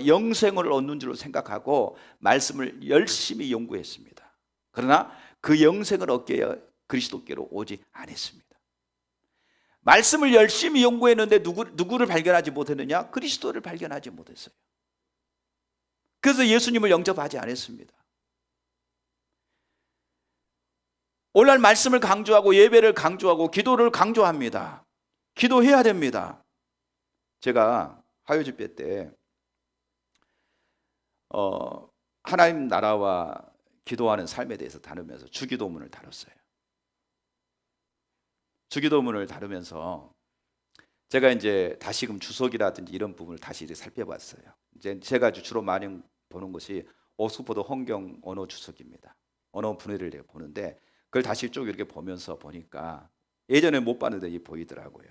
영생을 얻는 줄로 생각하고 말씀을 열심히 연구했습니다. 그러나 그 영생을 얻기 위해 그리스도께로 오지 않았습니다. 말씀을 열심히 연구했는데 누구를 발견하지 못했느냐? 그리스도를 발견하지 못했어요. 그래서 예수님을 영접하지 않았습니다. 오늘날 말씀을 강조하고 예배를 강조하고 기도를 강조합니다. 기도해야 됩니다. 제가 화요집회 때 하나님 나라와 기도하는 삶에 대해서 다루면서 주기도문을 다뤘어요. 주기도문을 다루면서 제가 이제 다시금 주석이라든지 이런 부분을 다시 살펴봤어요. 이제 제가 주로 많이 보는 것이 옥스퍼드 혼경 언어 주석입니다. 언어 분해를 내가 보는데 그걸 다시 쭉 이렇게 보면서 보니까 예전에 못 봤는데 보이더라고요.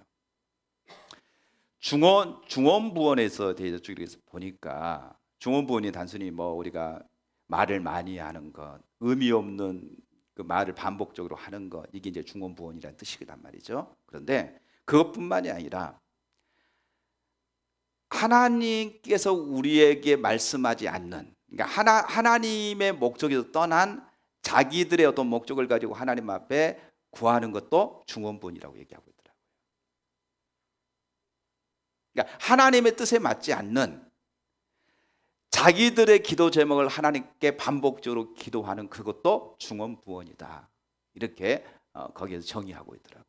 중원부원에서 대해서 쭉 이렇게 보니까 중원부원이 단순히 뭐 우리가 말을 많이 하는 것, 의미 없는 그 말을 반복적으로 하는 것, 이게 이제 중원부원이라는 뜻이란 말이죠. 그런데 그것뿐만이 아니라 하나님께서 우리에게 말씀하지 않는, 그러니까 하나님의 목적에서 떠난 자기들의 어떤 목적을 가지고 하나님 앞에 구하는 것도 중원부원이라고 얘기하고 있더라고요. 그러니까 하나님의 뜻에 맞지 않는 자기들의 기도 제목을 하나님께 반복적으로 기도하는 그것도 중원부원이다. 이렇게 거기에서 정의하고 있더라고요.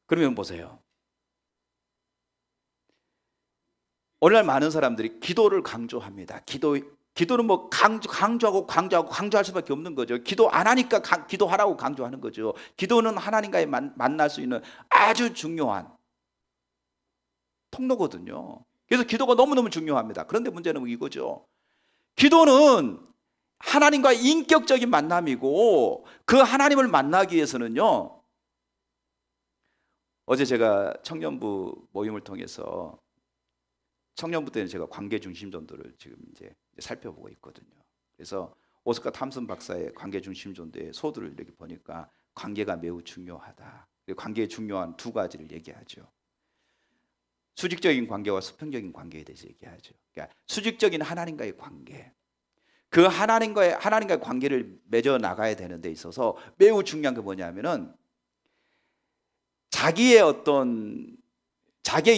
그러면 보세요. 오늘날 많은 사람들이 기도를 강조합니다. 기도는 뭐 강조할 수밖에 없는 거죠. 기도 안 하니까 기도하라고 강조하는 거죠. 기도는 하나님과의 만날 수 있는 아주 중요한 통로거든요. 그래서 기도가 너무너무 중요합니다. 그런데 문제는 이거죠. 기도는 하나님과 인격적인 만남이고 그 하나님을 만나기 위해서는요. 어제 제가 청년부 모임을 통해서 청년부 때는 제가 관계 중심 전도를 지금 이제 살펴보고 있거든요. 그래서 오스카 탐슨 박사의 관계 중심 전도의 소들을 이렇게 보니까 관계가 매우 중요하다. 관계의 중요한 두 가지를 얘기하죠. 수직적인 관계와 수평적인 관계에 대해서 얘기하죠. 그러니까 수직적인 하나님과의 관계, 그 하나님과의 관계를 맺어 나가야 되는 데 있어서 매우 중요한 게 뭐냐면은 자기의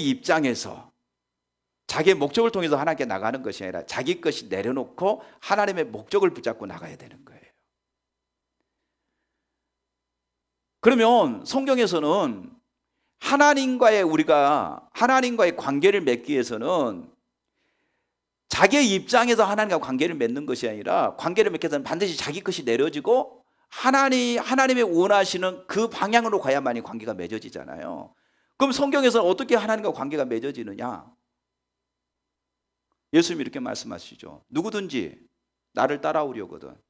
입장에서 자기의 목적을 통해서 하나님께 나가는 것이 아니라 자기 것이 내려놓고 하나님의 목적을 붙잡고 나가야 되는 거예요. 그러면 성경에서는 하나님과의 관계를 맺기 위해서는 자기의 입장에서 하나님과 관계를 맺는 것이 아니라 관계를 맺기 위해서는 반드시 자기 것이 내려지고 하나님의 원하시는 그 방향으로 가야만이 관계가 맺어지잖아요. 그럼 성경에서는 어떻게 하나님과 관계가 맺어지느냐? 예수님이 이렇게 말씀하시죠. 누구든지 나를 따라오려거든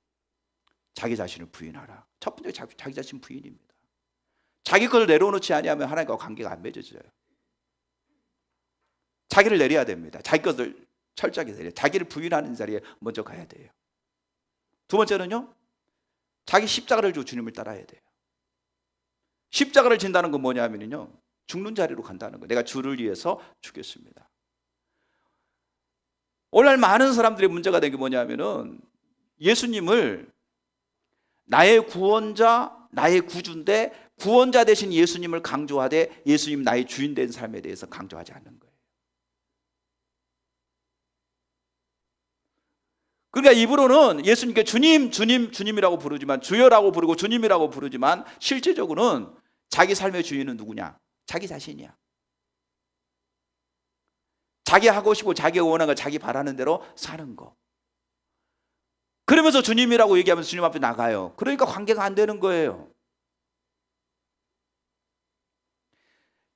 자기 자신을 부인하라. 첫 번째 자기 자신 부인입니다. 자기 것을 내려놓지 아니하면 하나님과 관계가 안 맺어져요. 자기를 내려야 됩니다. 자기 것을 철저하게 내려. 자기를 부인하는 자리에 먼저 가야 돼요. 두 번째는요. 자기 십자가를 지고 주님을 따라야 돼요. 십자가를 진다는 건 뭐냐면요. 죽는 자리로 간다는 거예요. 내가 주를 위해서 죽겠습니다. 오늘날 많은 사람들의 문제가 된 게 뭐냐면은 예수님을 나의 구원자, 나의 구주인데 구원자 대신 예수님을 강조하되 예수님 나의 주인 된 삶에 대해서 강조하지 않는 거예요. 그러니까 입으로는 예수님께 주님이라고 부르지만 주여라고 부르고 주님이라고 부르지만 실제적으로는 자기 삶의 주인은 누구냐? 자기 자신이야. 자기 하고 싶고 자기가 원하는 거 자기 바라는 대로 사는 거. 그러면서 주님이라고 얘기하면서 주님 앞에 나가요. 그러니까 관계가 안 되는 거예요.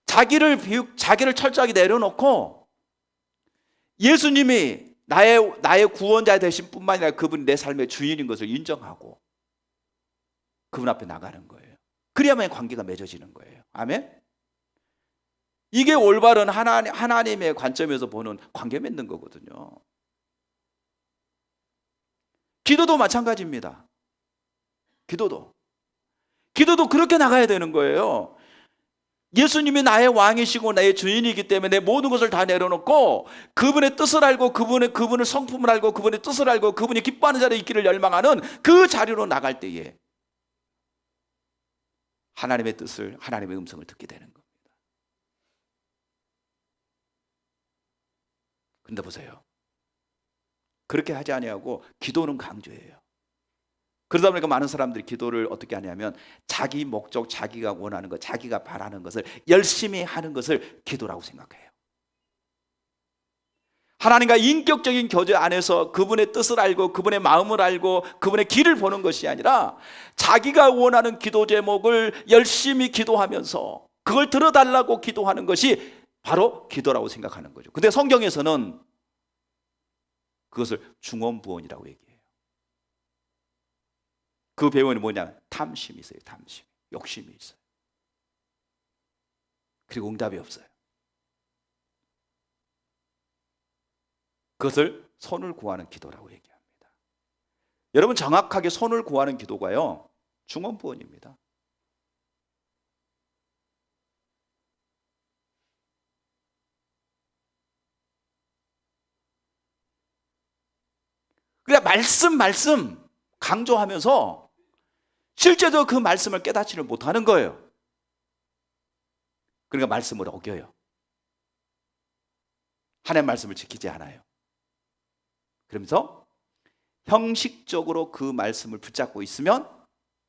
자기를 철저하게 내려놓고 예수님이 나의 구원자 되신 뿐만 아니라 그분이 내 삶의 주인인 것을 인정하고 그분 앞에 나가는 거예요. 그래야만 관계가 맺어지는 거예요. 아멘? 이게 올바른 하나님의 관점에서 보는 관계 맺는 거거든요. 기도도 마찬가지입니다. 기도도 기도도 그렇게 나가야 되는 거예요. 예수님이 나의 왕이시고 나의 주인이기 때문에 내 모든 것을 다 내려놓고 그분의 뜻을 알고 그분의 성품을 알고 그분의 뜻을 알고 그분이 기뻐하는 자리에 있기를 열망하는 그 자리로 나갈 때에 하나님의 뜻을, 하나님의 음성을 듣게 되는 겁니다. 근데 보세요, 그렇게 하지 아니하고 기도는 강조해요. 그러다 보니까 많은 사람들이 기도를 어떻게 하냐면 자기 목적, 자기가 원하는 것, 자기가 바라는 것을 열심히 하는 것을 기도라고 생각해요. 하나님과 인격적인 교제 안에서 그분의 뜻을 알고 그분의 마음을 알고 그분의 길을 보는 것이 아니라 자기가 원하는 기도 제목을 열심히 기도하면서 그걸 들어달라고 기도하는 것이 바로 기도라고 생각하는 거죠. 근데 성경에서는 그것을 중언부언이라고 얘기해요. 그 배경이 뭐냐? 탐심이 있어요. 탐심, 욕심이 있어요. 그리고 응답이 없어요. 그것을 손을 구하는 기도라고 얘기합니다. 여러분, 정확하게 손을 구하는 기도가요, 중언부언입니다. 그러니까 말씀 강조하면서 실제로 그 말씀을 깨닫지를 못하는 거예요. 그러니까 말씀을 어겨요. 하나님의 말씀을 지키지 않아요. 그러면서 형식적으로 그 말씀을 붙잡고 있으면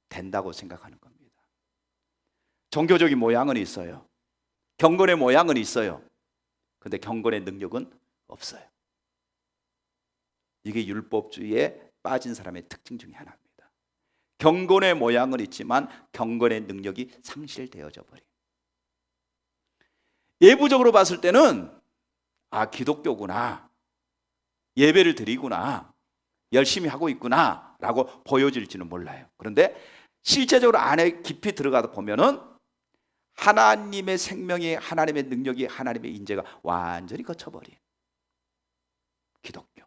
된다고 생각하는 겁니다. 종교적인 모양은 있어요. 경건의 모양은 있어요. 그런데 경건의 능력은 없어요. 이게 율법주의에 빠진 사람의 특징 중에 하나입니다. 경건의 모양은 있지만 경건의 능력이 상실되어져 버려요. 예부적으로 봤을 때는 아, 기독교구나, 예배를 드리구나, 열심히 하고 있구나 라고 보여질지는 몰라요. 그런데 실제적으로 안에 깊이 들어가다 보면은 하나님의 생명이, 하나님의 능력이, 하나님의 인재가 완전히 거쳐버린 기독교.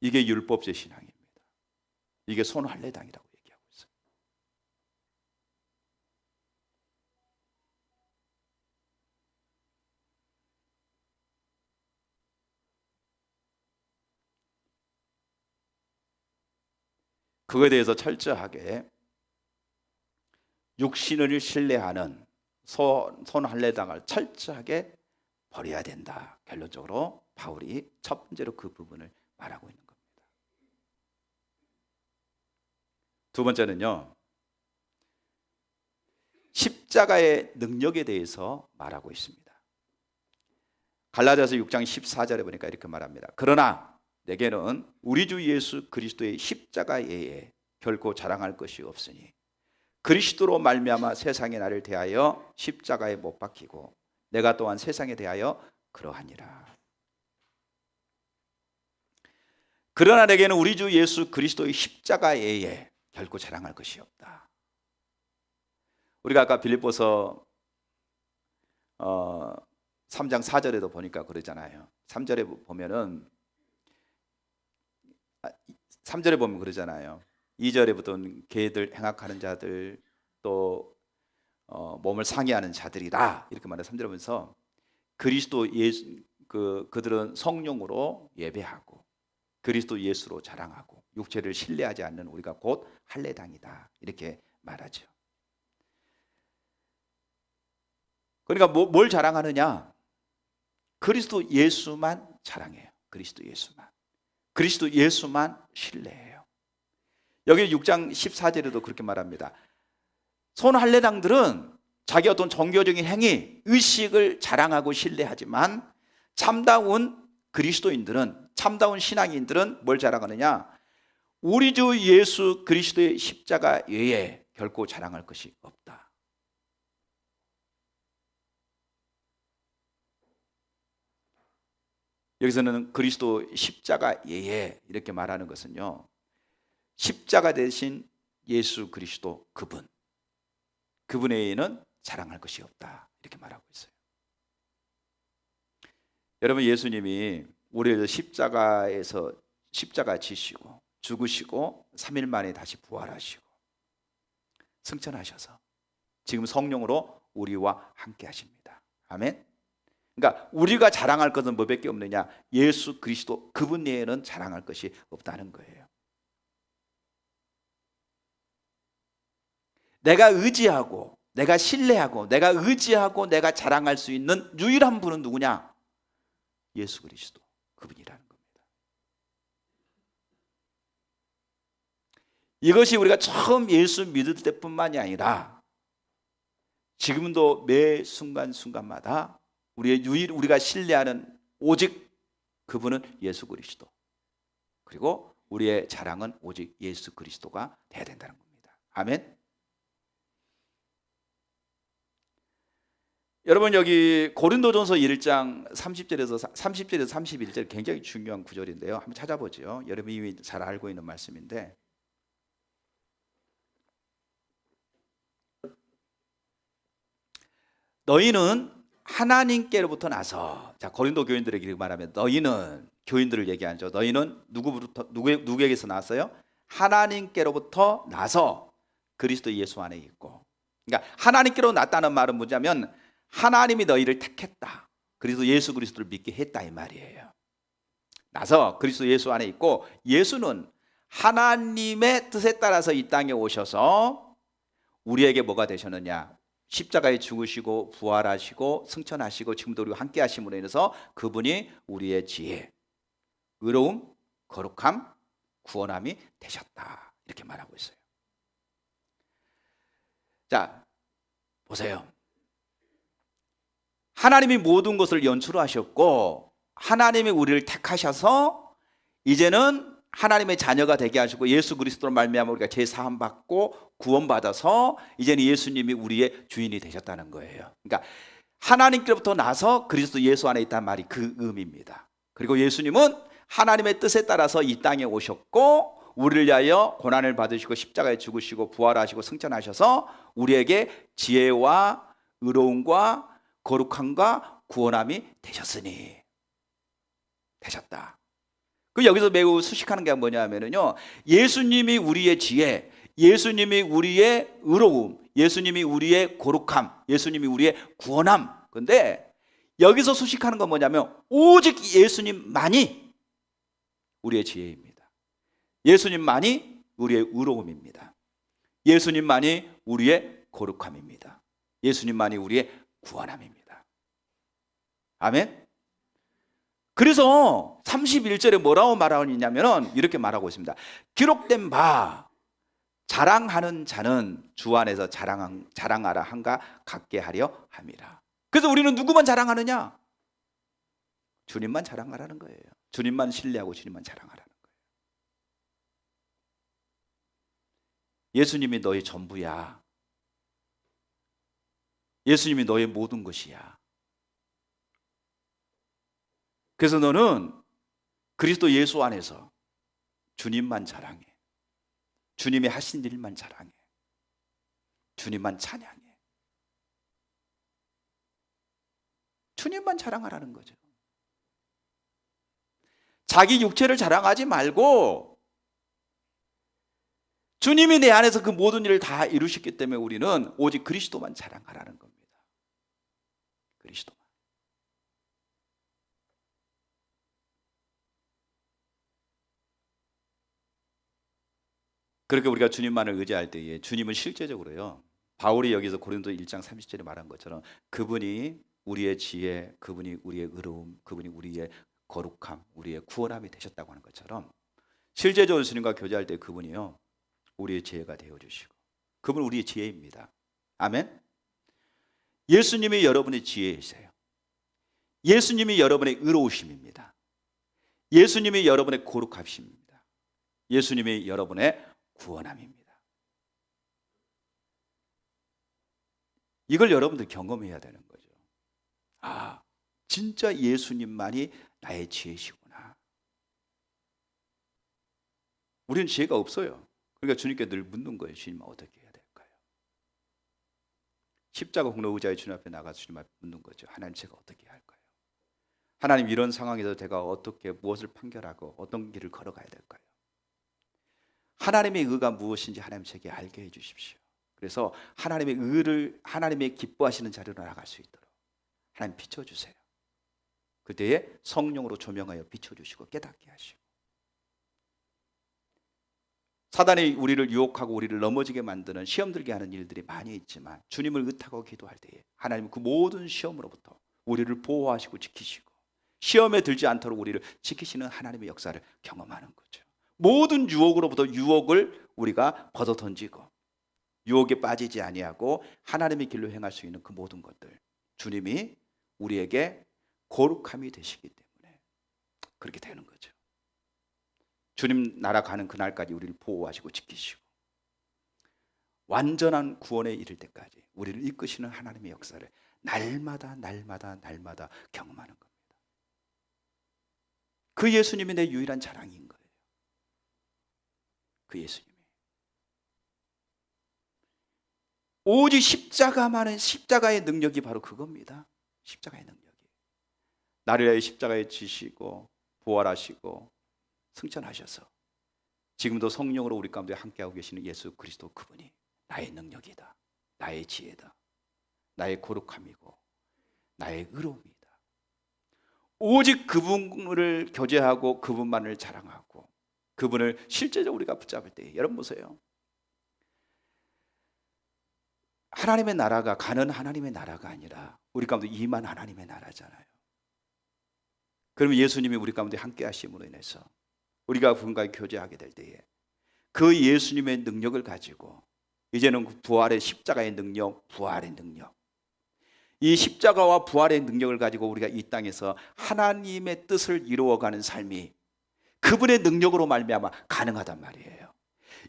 이게 율법제 신앙입니다. 이게 손할례당이라고 얘기하고 있어요. 그거에 대해서 철저하게 육신을 신뢰하는 손할례당을 철저하게 버려야 된다. 결론적으로 바울이 첫 번째로 그 부분을 말하고 있는 겁니다. 두 번째는요, 십자가의 능력에 대해서 말하고 있습니다. 갈라디아서 6장 14절에 보니까 이렇게 말합니다. 그러나 내게는 우리 주 예수 그리스도의 십자가 외에 결코 자랑할 것이 없으니 그리스도로 말미암아 세상이 나를 대하여 십자가에 못 박히고 내가 또한 세상에 대하여 그러하니라. 그러나 내게는 우리 주 예수 그리스도의 십자가 외에 결코 자랑할 것이 없다. 우리가 아까 빌립보서 3장 4절에도 보니까 그러잖아요. 3절에 보면은 3절에 보면 그러잖아요. 2절에부터는 개들 행악하는 자들 또 몸을 상해하는 자들이라 이렇게 말해. 3절에 보면서 그리스도 예수 그들은 성령으로 예배하고 그리스도 예수로 자랑하고 육체를 신뢰하지 않는 우리가 곧 할례당이다 이렇게 말하죠. 그러니까 뭘 자랑하느냐? 그리스도 예수만 자랑해요. 그리스도 예수만 신뢰해요. 여기 6장 14절에도 그렇게 말합니다. 손할례당들은 자기 어떤 종교적인 행위, 의식을 자랑하고 신뢰하지만 참다운 그리스도인들은, 참다운 신앙인들은 뭘 자랑하느냐? 우리 주 예수 그리스도의 십자가 외에 결코 자랑할 것이 없다. 여기서는 그리스도 십자가 외에 이렇게 말하는 것은요, 십자가 대신 예수 그리스도 그분 외에는 자랑할 것이 없다 이렇게 말하고 있어요. 여러분, 예수님이 우리를 십자가에서 십자가 지시고 죽으시고 3일 만에 다시 부활하시고 승천하셔서 지금 성령으로 우리와 함께 하십니다. 아멘. 그러니까 우리가 자랑할 것은 뭐밖에 없느냐? 예수 그리스도 그분 외에는 자랑할 것이 없다는 거예요. 내가 의지하고 내가 신뢰하고 내가 의지하고 내가 자랑할 수 있는 유일한 분은 누구냐? 예수 그리스도 그분이라는 겁니다. 이것이 우리가 처음 예수 믿을 때뿐만이 아니라 지금도 매 순간순간마다 우리가 신뢰하는 오직 그분은 예수 그리스도, 그리고 우리의 자랑은 오직 예수 그리스도가 돼야 된다는 겁니다. 아멘. 여러분, 여기 고린도전서 1장 30절에서 31절 굉장히 중요한 구절인데요. 한번 찾아보죠. 여러분이 이미 잘 알고 있는 말씀인데, 너희는 하나님께로부터 나서, 자, 고린도 교인들에게 말하면 너희는, 교인들을 얘기하죠. 너희는 누구에게서 나왔어요? 하나님께로부터 나서 그리스도 예수 안에 있고, 그러니까 하나님께로 났다는 말은 뭐냐면 하나님이 너희를 택했다, 그래서 예수 그리스도를 믿게 했다 이 말이에요. 나서 그리스도 예수 안에 있고, 예수는 하나님의 뜻에 따라서 이 땅에 오셔서 우리에게 뭐가 되셨느냐? 십자가에 죽으시고 부활하시고 승천하시고 지금도 우리와 함께 하심으로 인해서 그분이 우리의 지혜, 의로움, 거룩함, 구원함이 되셨다, 이렇게 말하고 있어요. 자, 보세요. 하나님이 모든 것을 연출하셨고 하나님이 우리를 택하셔서 이제는 하나님의 자녀가 되게 하시고 예수 그리스도로 말미암아 우리가 제사함 받고 구원받아서 이제는 예수님이 우리의 주인이 되셨다는 거예요. 그러니까 하나님께로부터 나서 그리스도 예수 안에 있다는 말이 그 의미입니다. 그리고 예수님은 하나님의 뜻에 따라서 이 땅에 오셨고 우리를 위하여 고난을 받으시고 십자가에 죽으시고 부활하시고 승천하셔서 우리에게 지혜와 의로움과 거룩함과 구원함이 되셨다. 그 여기서 매우 수식하는 게 뭐냐면요, 예수님이 우리의 지혜, 예수님이 우리의 의로움, 예수님이 우리의 거룩함, 예수님이 우리의 구원함. 근데 여기서 수식하는 건 뭐냐면 오직 예수님만이 우리의 지혜입니다. 예수님만이 우리의 의로움입니다. 예수님만이 우리의 거룩함입니다. 예수님만이 우리의 구원함입니다. 아멘. 그래서 31절에 뭐라고 말하고 있냐면 이렇게 말하고 있습니다. 기록된 바 자랑하는 자는 주 안에서 자랑하라 한가 같게 하려 함이라. 그래서 우리는 누구만 자랑하느냐? 주님만 자랑하라는 거예요. 주님만 신뢰하고 주님만 자랑하라는 거예요. 예수님이 너의 전부야. 예수님이 너의 모든 것이야. 그래서 너는 그리스도 예수 안에서 주님만 자랑해. 주님이 하신 일만 자랑해. 주님만 찬양해. 주님만 자랑하라는 거죠. 자기 육체를 자랑하지 말고 주님이 내 안에서 그 모든 일을 다 이루셨기 때문에 우리는 오직 그리스도만 자랑하라는 겁니다. 그리스도만. 그렇게 우리가 주님만을 의지할 때에 주님은 실제적으로요, 바울이 여기서 고린도 1장 30절에 말한 것처럼 그분이 우리의 지혜, 그분이 우리의 의로움, 그분이 우리의 거룩함, 우리의 구원함이 되셨다고 하는 것처럼 실제적으로 주님과 교제할 때 그분이요 우리의 지혜가 되어주시고, 그분은 우리의 지혜입니다. 아멘. 예수님이 여러분의 지혜이세요. 예수님이 여러분의 의로우심입니다. 예수님이 여러분의 거룩하심입니다. 예수님이 여러분의 구원함입니다. 이걸 여러분들 경험해야 되는 거죠. 아, 진짜 예수님만이 나의 지혜시구나. 우리는 지혜가 없어요. 그러니까 주님께 늘 묻는 거예요. 주님 어떻게 해야 될까요? 십자가 공로 의자에 주님 앞에 나가서 주님 앞에 묻는 거죠. 하나님, 제가 어떻게 해야 할까요? 하나님, 이런 상황에서 제가 어떻게 무엇을 판결하고 어떤 길을 걸어가야 될까요? 하나님의 의가 무엇인지 하나님 제게 알게 해 주십시오. 그래서 하나님의 의를, 하나님의 기뻐하시는 자리로 나아갈 수 있도록 하나님 비춰주세요. 그때에 성령으로 조명하여 비춰주시고 깨닫게 하시고, 사단이 우리를 유혹하고 우리를 넘어지게 만드는, 시험 들게 하는 일들이 많이 있지만 주님을 의탁하고 기도할 때에 하나님은 그 모든 시험으로부터 우리를 보호하시고 지키시고 시험에 들지 않도록 우리를 지키시는 하나님의 역사를 경험하는 거죠. 모든 유혹으로부터 유혹을 우리가 벗어던지고 유혹에 빠지지 아니하고 하나님의 길로 행할 수 있는 그 모든 것들, 주님이 우리에게 거룩함이 되시기 때문에 그렇게 되는 거죠. 주님 나라 가는 그날까지 우리를 보호하시고 지키시고 완전한 구원에 이를 때까지 우리를 이끄시는 하나님의 역사를 날마다 경험하는 겁니다. 그 예수님이 내 유일한 자랑인 거예요. 그 예수님이 오직 십자가만은, 십자가의 능력이 바로 그겁니다. 십자가의 능력이 나를 위하여 십자가에 지시고 부활하시고 승천하셔서 지금도 성령으로 우리 가운데 함께하고 계시는 예수 그리스도, 그분이 나의 능력이다, 나의 지혜다, 나의 거룩함이고 나의 의로움이다. 오직 그분을 교제하고 그분만을 자랑하고 그분을 실제적으로 우리가 붙잡을 때, 여러분 보세요, 하나님의 나라가 가는 하나님의 나라가 아니라 우리 가운데 임한 하나님의 나라잖아요. 그러면 예수님이 우리 가운데 함께 하심으로 인해서 우리가 그분과 교제하게 될 때에 그 예수님의 능력을 가지고 이제는 그 부활의 십자가의 능력, 부활의 능력, 이 십자가와 부활의 능력을 가지고 우리가 이 땅에서 하나님의 뜻을 이루어가는 삶이 그분의 능력으로 말미암아 가능하단 말이에요.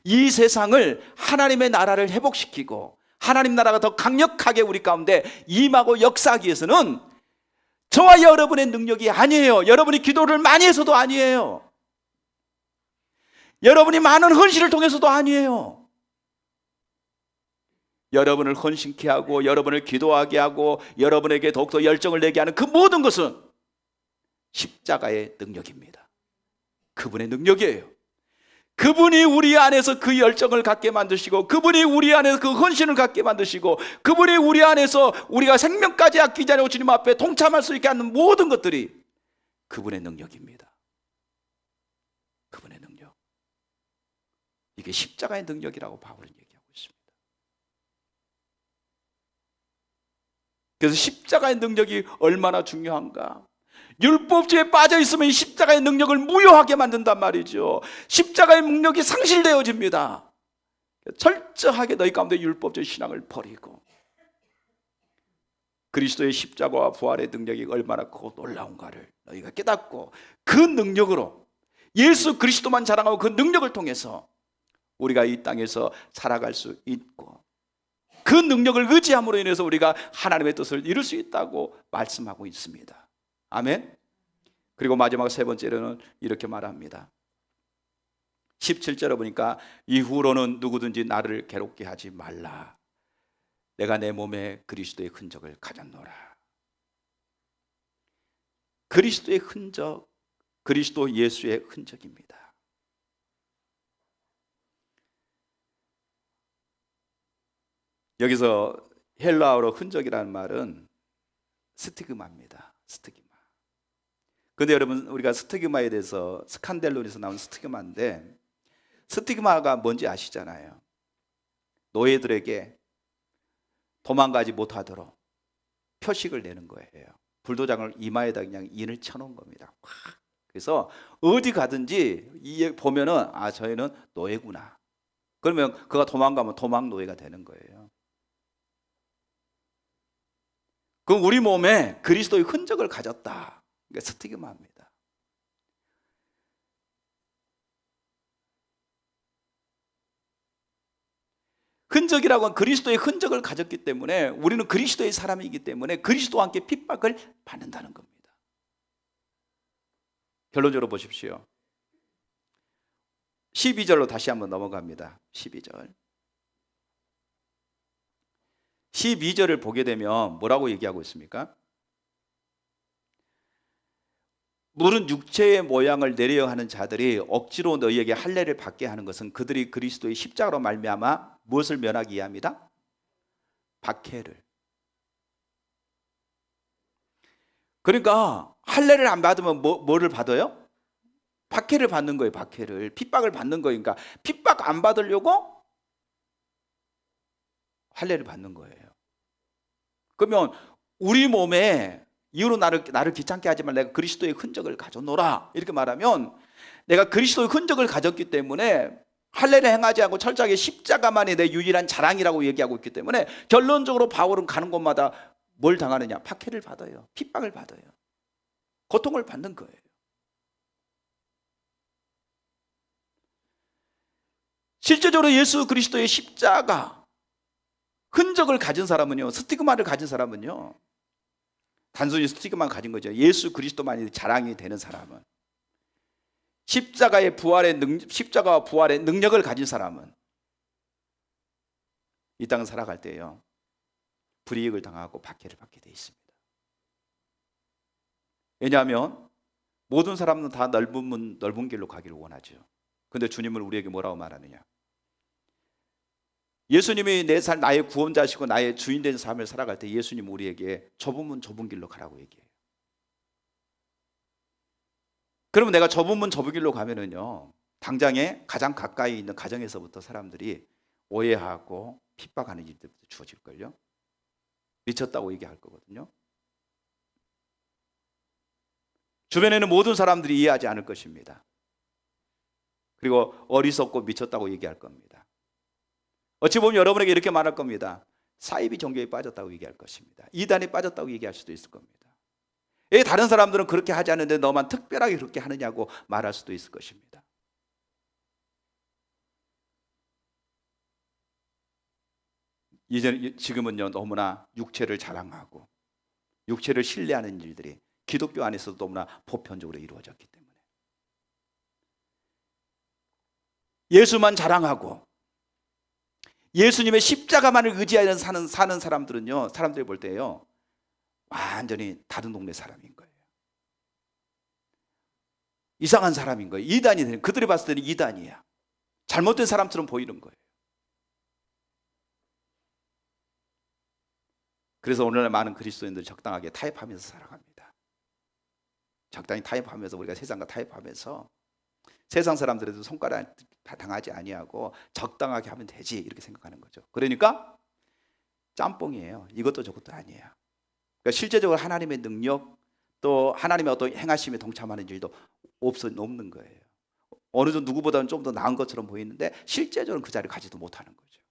이 세상을 하나님의 나라를 회복시키고 하나님 나라가 더 강력하게 우리 가운데 임하고 역사하기 위해서는 저와 여러분의 능력이 아니에요. 여러분이 기도를 많이 해서도 아니에요. 여러분이 많은 헌신을 통해서도 아니에요. 여러분을 헌신케 하고 여러분을 기도하게 하고 여러분에게 더욱더 열정을 내게 하는 그 모든 것은 십자가의 능력입니다. 그분의 능력이에요. 그분이 우리 안에서 그 열정을 갖게 만드시고 그분이 우리 안에서 그 헌신을 갖게 만드시고 그분이 우리 안에서 우리가 생명까지 아끼지 않고 주님 앞에 동참할 수 있게 하는 모든 것들이 그분의 능력입니다. 그분의 능력. 이게 십자가의 능력이라고 바울은 얘기하고 있습니다. 그래서 십자가의 능력이 얼마나 중요한가. 율법주의에 빠져 있으면 십자가의 능력을 무효하게 만든단 말이죠. 십자가의 능력이 상실되어집니다. 철저하게 너희 가운데 율법주의 신앙을 버리고 그리스도의 십자가와 부활의 능력이 얼마나 크고 놀라운가를 너희가 깨닫고 그 능력으로 예수 그리스도만 자랑하고 그 능력을 통해서 우리가 이 땅에서 살아갈 수 있고 그 능력을 의지함으로 인해서 우리가 하나님의 뜻을 이룰 수 있다고 말씀하고 있습니다. 아멘. 그리고 마지막 세 번째로는 이렇게 말합니다. 17절에 보니까 이후로는 누구든지 나를 괴롭게 하지 말라. 내가 내 몸에 그리스도의 흔적을 가졌노라. 그리스도의 흔적, 그리스도 예수의 흔적입니다. 여기서 헬라어로 흔적이라는 말은 스티그마입니다. 스티그마. 그런데 여러분, 우리가 스티그마에 대해서 스칸델론에서 나온 스티그마인데 스티그마가 뭔지 아시잖아요. 노예들에게 도망가지 못하도록 표식을 내는 거예요. 불도장을 이마에다 그냥 인을 쳐놓은 겁니다. 그래서 어디 가든지 보면은 아, 저희는 노예구나. 그러면 그가 도망가면 도망 노예가 되는 거예요. 그럼 우리 몸에 그리스도의 흔적을 가졌다. 그러니까 스티그마입니다. 흔적이라고 하면 그리스도의 흔적을 가졌기 때문에 우리는 그리스도의 사람이기 때문에 그리스도와 함께 핍박을 받는다는 겁니다. 결론적으로 보십시오. 12절로 다시 한번 넘어갑니다. 12절. 12절을 보게 되면 뭐라고 얘기하고 있습니까? 물은 육체의 모양을 내려야 하는 자들이 억지로 너희에게 할례를 받게 하는 것은 그들이 그리스도의 십자가로 말미암아 무엇을 면하기 위함이다? 박해를. 그러니까 할례를 안 받으면 뭐를 받아요? 박해를 받는 거예요. 박해를. 핍박을 받는 거예요. 그러니까 핍박 안 받으려고 할례를 받는 거예요. 그러면 우리 몸에 이후로 나를 귀찮게 하지 말라, 내가 그리스도의 흔적을 가져노라, 이렇게 말하면 내가 그리스도의 흔적을 가졌기 때문에 할례를 행하지 않고 철저하게 십자가만이 내 유일한 자랑이라고 얘기하고 있기 때문에 결론적으로 바울은 가는 곳마다 뭘 당하느냐? 박해를 받아요. 핍박을 받아요. 고통을 받는 거예요. 실제적으로 예수 그리스도의 십자가 흔적을 가진 사람은요, 스티그마를 가진 사람은요, 단순히 스티그마를 가진 거죠. 예수 그리스도만이 자랑이 되는 사람은, 십자가와 부활의 능력을 가진 사람은 이 땅을 살아갈 때요, 불이익을 당하고 박해를 받게 돼 있습니다. 왜냐하면 모든 사람은 다 넓은 길로 가기를 원하죠. 그런데 주님은 우리에게 뭐라고 말하느냐? 예수님이 나의 구원자시고 나의 주인 된 삶을 살아갈 때 예수님 우리에게 좁은 길로 가라고 얘기해요. 그러면 내가 좁은 길로 가면은요, 당장에 가장 가까이 있는 가정에서부터 사람들이 오해하고 핍박하는 일들부터 주어질걸요. 미쳤다고 얘기할 거거든요. 주변에는 모든 사람들이 이해하지 않을 것입니다. 그리고 어리석고 미쳤다고 얘기할 겁니다. 어찌 보면 여러분에게 이렇게 말할 겁니다. 사이비 종교에 빠졌다고 얘기할 것입니다. 이단에 빠졌다고 얘기할 수도 있을 겁니다. 왜 다른 사람들은 그렇게 하지 않는데 너만 특별하게 그렇게 하느냐고 말할 수도 있을 것입니다. 지금은요, 너무나 육체를 자랑하고 육체를 신뢰하는 일들이 기독교 안에서도 너무나 보편적으로 이루어졌기 때문에 예수만 자랑하고 예수님의 십자가만을 의지하여 사는 사람들은요, 사람들이 볼 때요, 완전히 다른 동네 사람인 거예요. 이상한 사람인 거예요. 이단이 되는, 그들이 봤을 때는 이단이야. 잘못된 사람처럼 보이는 거예요. 그래서 오늘날 많은 그리스도인들이 적당하게 타협하면서 살아갑니다. 적당히 타협하면서, 우리가 세상과 타협하면서 세상 사람들에도 손가락 당하지 아니하고 적당하게 하면 되지, 이렇게 생각하는 거죠. 그러니까 짬뽕이에요. 이것도 저것도 아니에요. 그러니까 실제적으로 하나님의 능력, 또 하나님의 어떤 행하심에 동참하는 일도 없는 거예요. 어느 정도 누구보다는 좀 더 나은 것처럼 보이는데 실제적으로 그 자리를 가지도 못하는 거죠.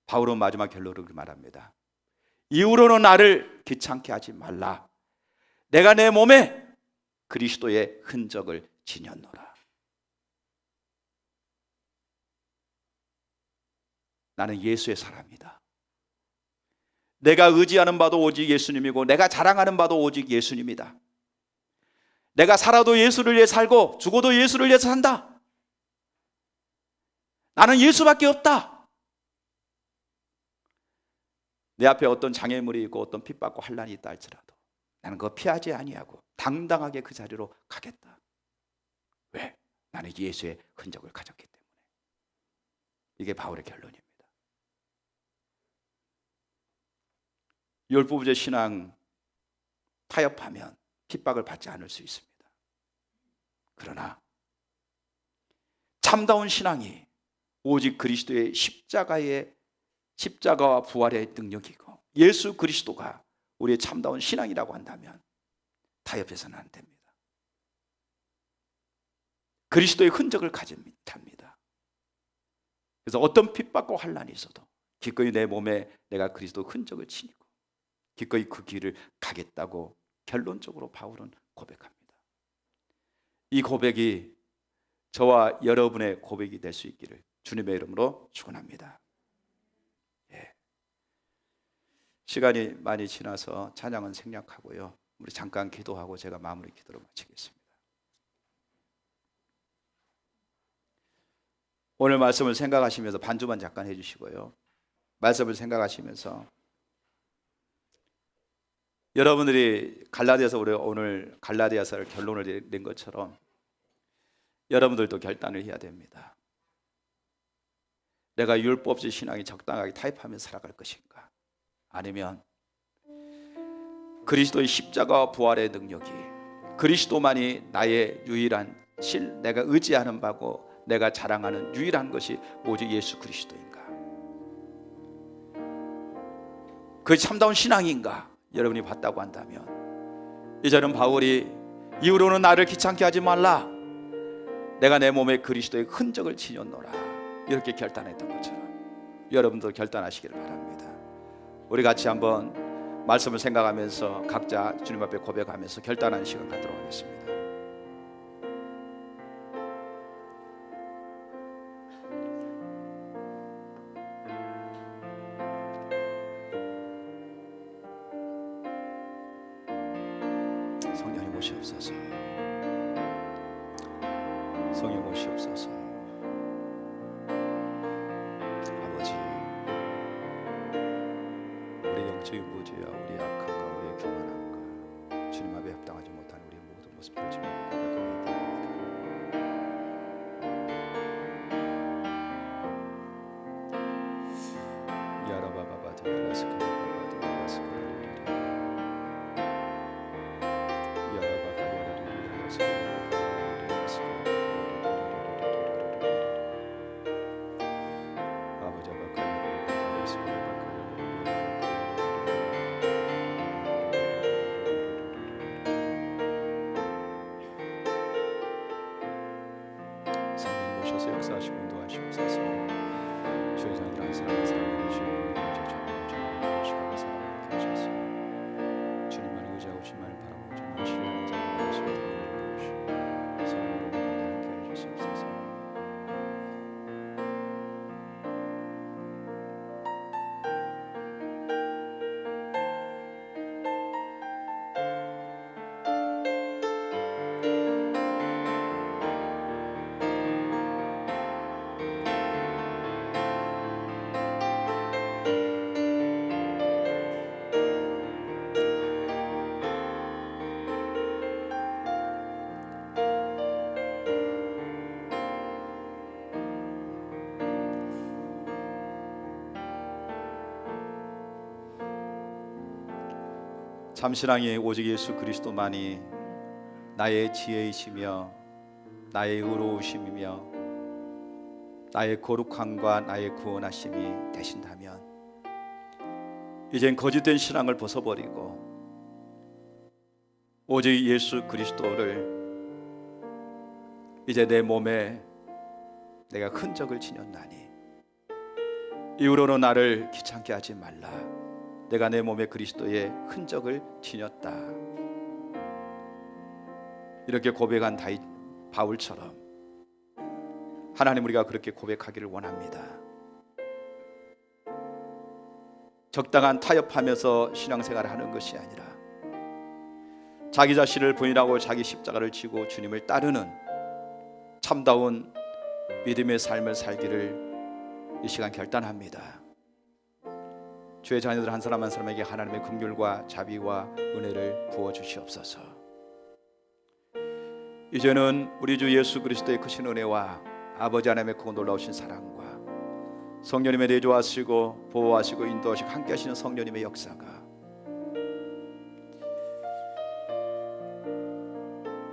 바울은 마지막 결론을 말합니다. 이후로는 나를 귀찮게 하지 말라. 내가 내 몸에 그리스도의 흔적을 지녔노라. 나는 예수의 사람이다. 내가 의지하는 바도 오직 예수님이고 내가 자랑하는 바도 오직 예수님이다. 내가 살아도 예수를 위해 살고 죽어도 예수를 위해서 산다. 나는 예수밖에 없다. 내 앞에 어떤 장애물이 있고 어떤 핍박과 환난이 있다 할지라도 나는 그거 피하지 아니하고 당당하게 그 자리로 가겠다. 왜? 나는 예수의 흔적을 가졌기 때문에. 이게 바울의 결론입니다. 율법주의 신앙 타협하면 핍박을 받지 않을 수 있습니다. 그러나 참다운 신앙이 오직 그리스도의 십자가와 부활의 능력이고 예수 그리스도가 우리의 참다운 신앙이라고 한다면 타협해서는 안 됩니다. 그리스도의 흔적을 가집니다. 그래서 어떤 핍박과 환난이 있어도 기꺼이 내 몸에 내가 그리스도 흔적을 지니고 기꺼이 그 길을 가겠다고 결론적으로 바울은 고백합니다. 이 고백이 저와 여러분의 고백이 될 수 있기를 주님의 이름으로 축원합니다. 시간이 많이 지나서 찬양은 생략하고요, 우리 잠깐 기도하고 제가 마무리 기도로 마치겠습니다. 오늘 말씀을 생각하시면서 반주만 잠깐 해주시고요, 말씀을 생각하시면서 여러분들이 갈라디아서 우리 오늘 갈라디아서를 결론을 낸 것처럼 여러분들도 결단을 해야 됩니다. 내가 율법주의 신앙이 적당하게 타협하면서 살아갈 것인가, 아니면 그리스도의 십자가와 부활의 능력이, 그리스도만이 나의 유일한 내가 의지하는 바고 내가 자랑하는 유일한 것이 오직 예수 그리스도인가, 그 참다운 신앙인가 여러분이 봤다고 한다면, 이제는 바울이 이후로는 나를 귀찮게 하지 말라, 내가 내 몸에 그리스도의 흔적을 지녔노라, 이렇게 결단했던 것처럼 여러분도 결단하시기를 바랍니다. 우리 같이 한번 말씀을 생각하면서 각자 주님 앞에 고백하면서 결단하는 시간 갖도록 하겠습니다. 성령님 오시옵소서. 성령 오시옵소서. 아버지, 우리 영적인 무지와 우리 악함과 우리의 교만함과 주님 앞에 합당하지 못한 우리의 모든 모습들을 주님 앞에 고백합니다. 야라바바바드 야라스카바바드 야라스카바바드 역사하시고 인도하시옵소서. 주의 자녀들 한 사람 한 사람에게 주의 영광을 주시고 사랑하게 하셔서 주님만을 의지하고 주님만을 바라보고 주님만을 신뢰하는 자가 되시길 바라옵시고 성령으로 함께 해주시옵소서. 참신앙이 오직 예수 그리스도만이 나의 지혜이시며 나의 의로우심이며 나의 거룩함과 나의 구원하심이 되신다면, 이젠 거짓된 신앙을 벗어버리고 오직 예수 그리스도를 이제 내 몸에 내가 흔적을 지녔나니 이후로는 나를 귀찮게 하지 말라, 내가 내 몸에 그리스도의 흔적을 지녔다. 이렇게 고백한 바울처럼 하나님, 우리가 그렇게 고백하기를 원합니다. 적당한 타협하면서 신앙생활을 하는 것이 아니라 자기 자신을 부인하고 자기 십자가를 지고 주님을 따르는 참다운 믿음의 삶을 살기를 이 시간 결단합니다. 주의 자녀들 한 사람 한 사람에게 하나님의 긍휼과 자비와 은혜를 부어 주시옵소서. 이제는 우리 주 예수 그리스도의 크신 은혜와 아버지 하나님의 크고 놀라우신 사랑과 성령님의 내조하시고 보호하시고 인도하시고 함께 하시는 성령님의 역사가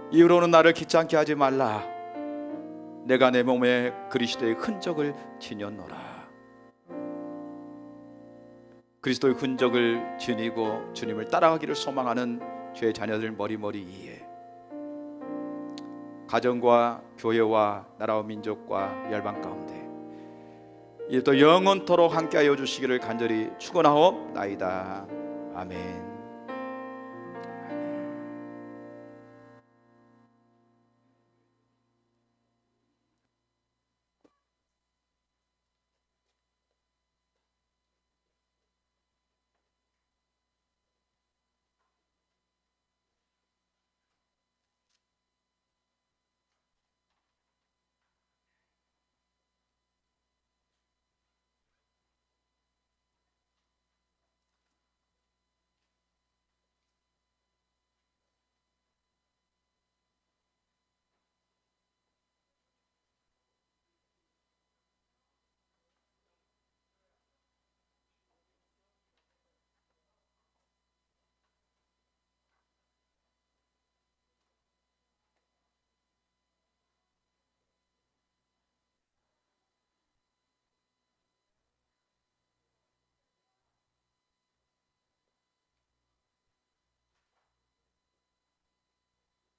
이후로는 나를 귀찮게 하지 말라, 내가 내 몸에 그리스도의 흔적을 지녔노라. 그리스도의 흔적을 지니고 주님을 따라가기를 소망하는 주의 자녀들 머리머리 위에 가정과 교회와 나라와 민족과 열방 가운데 이제 또 영원토록 함께하여 주시기를 간절히 축원하옵나이다. 아멘.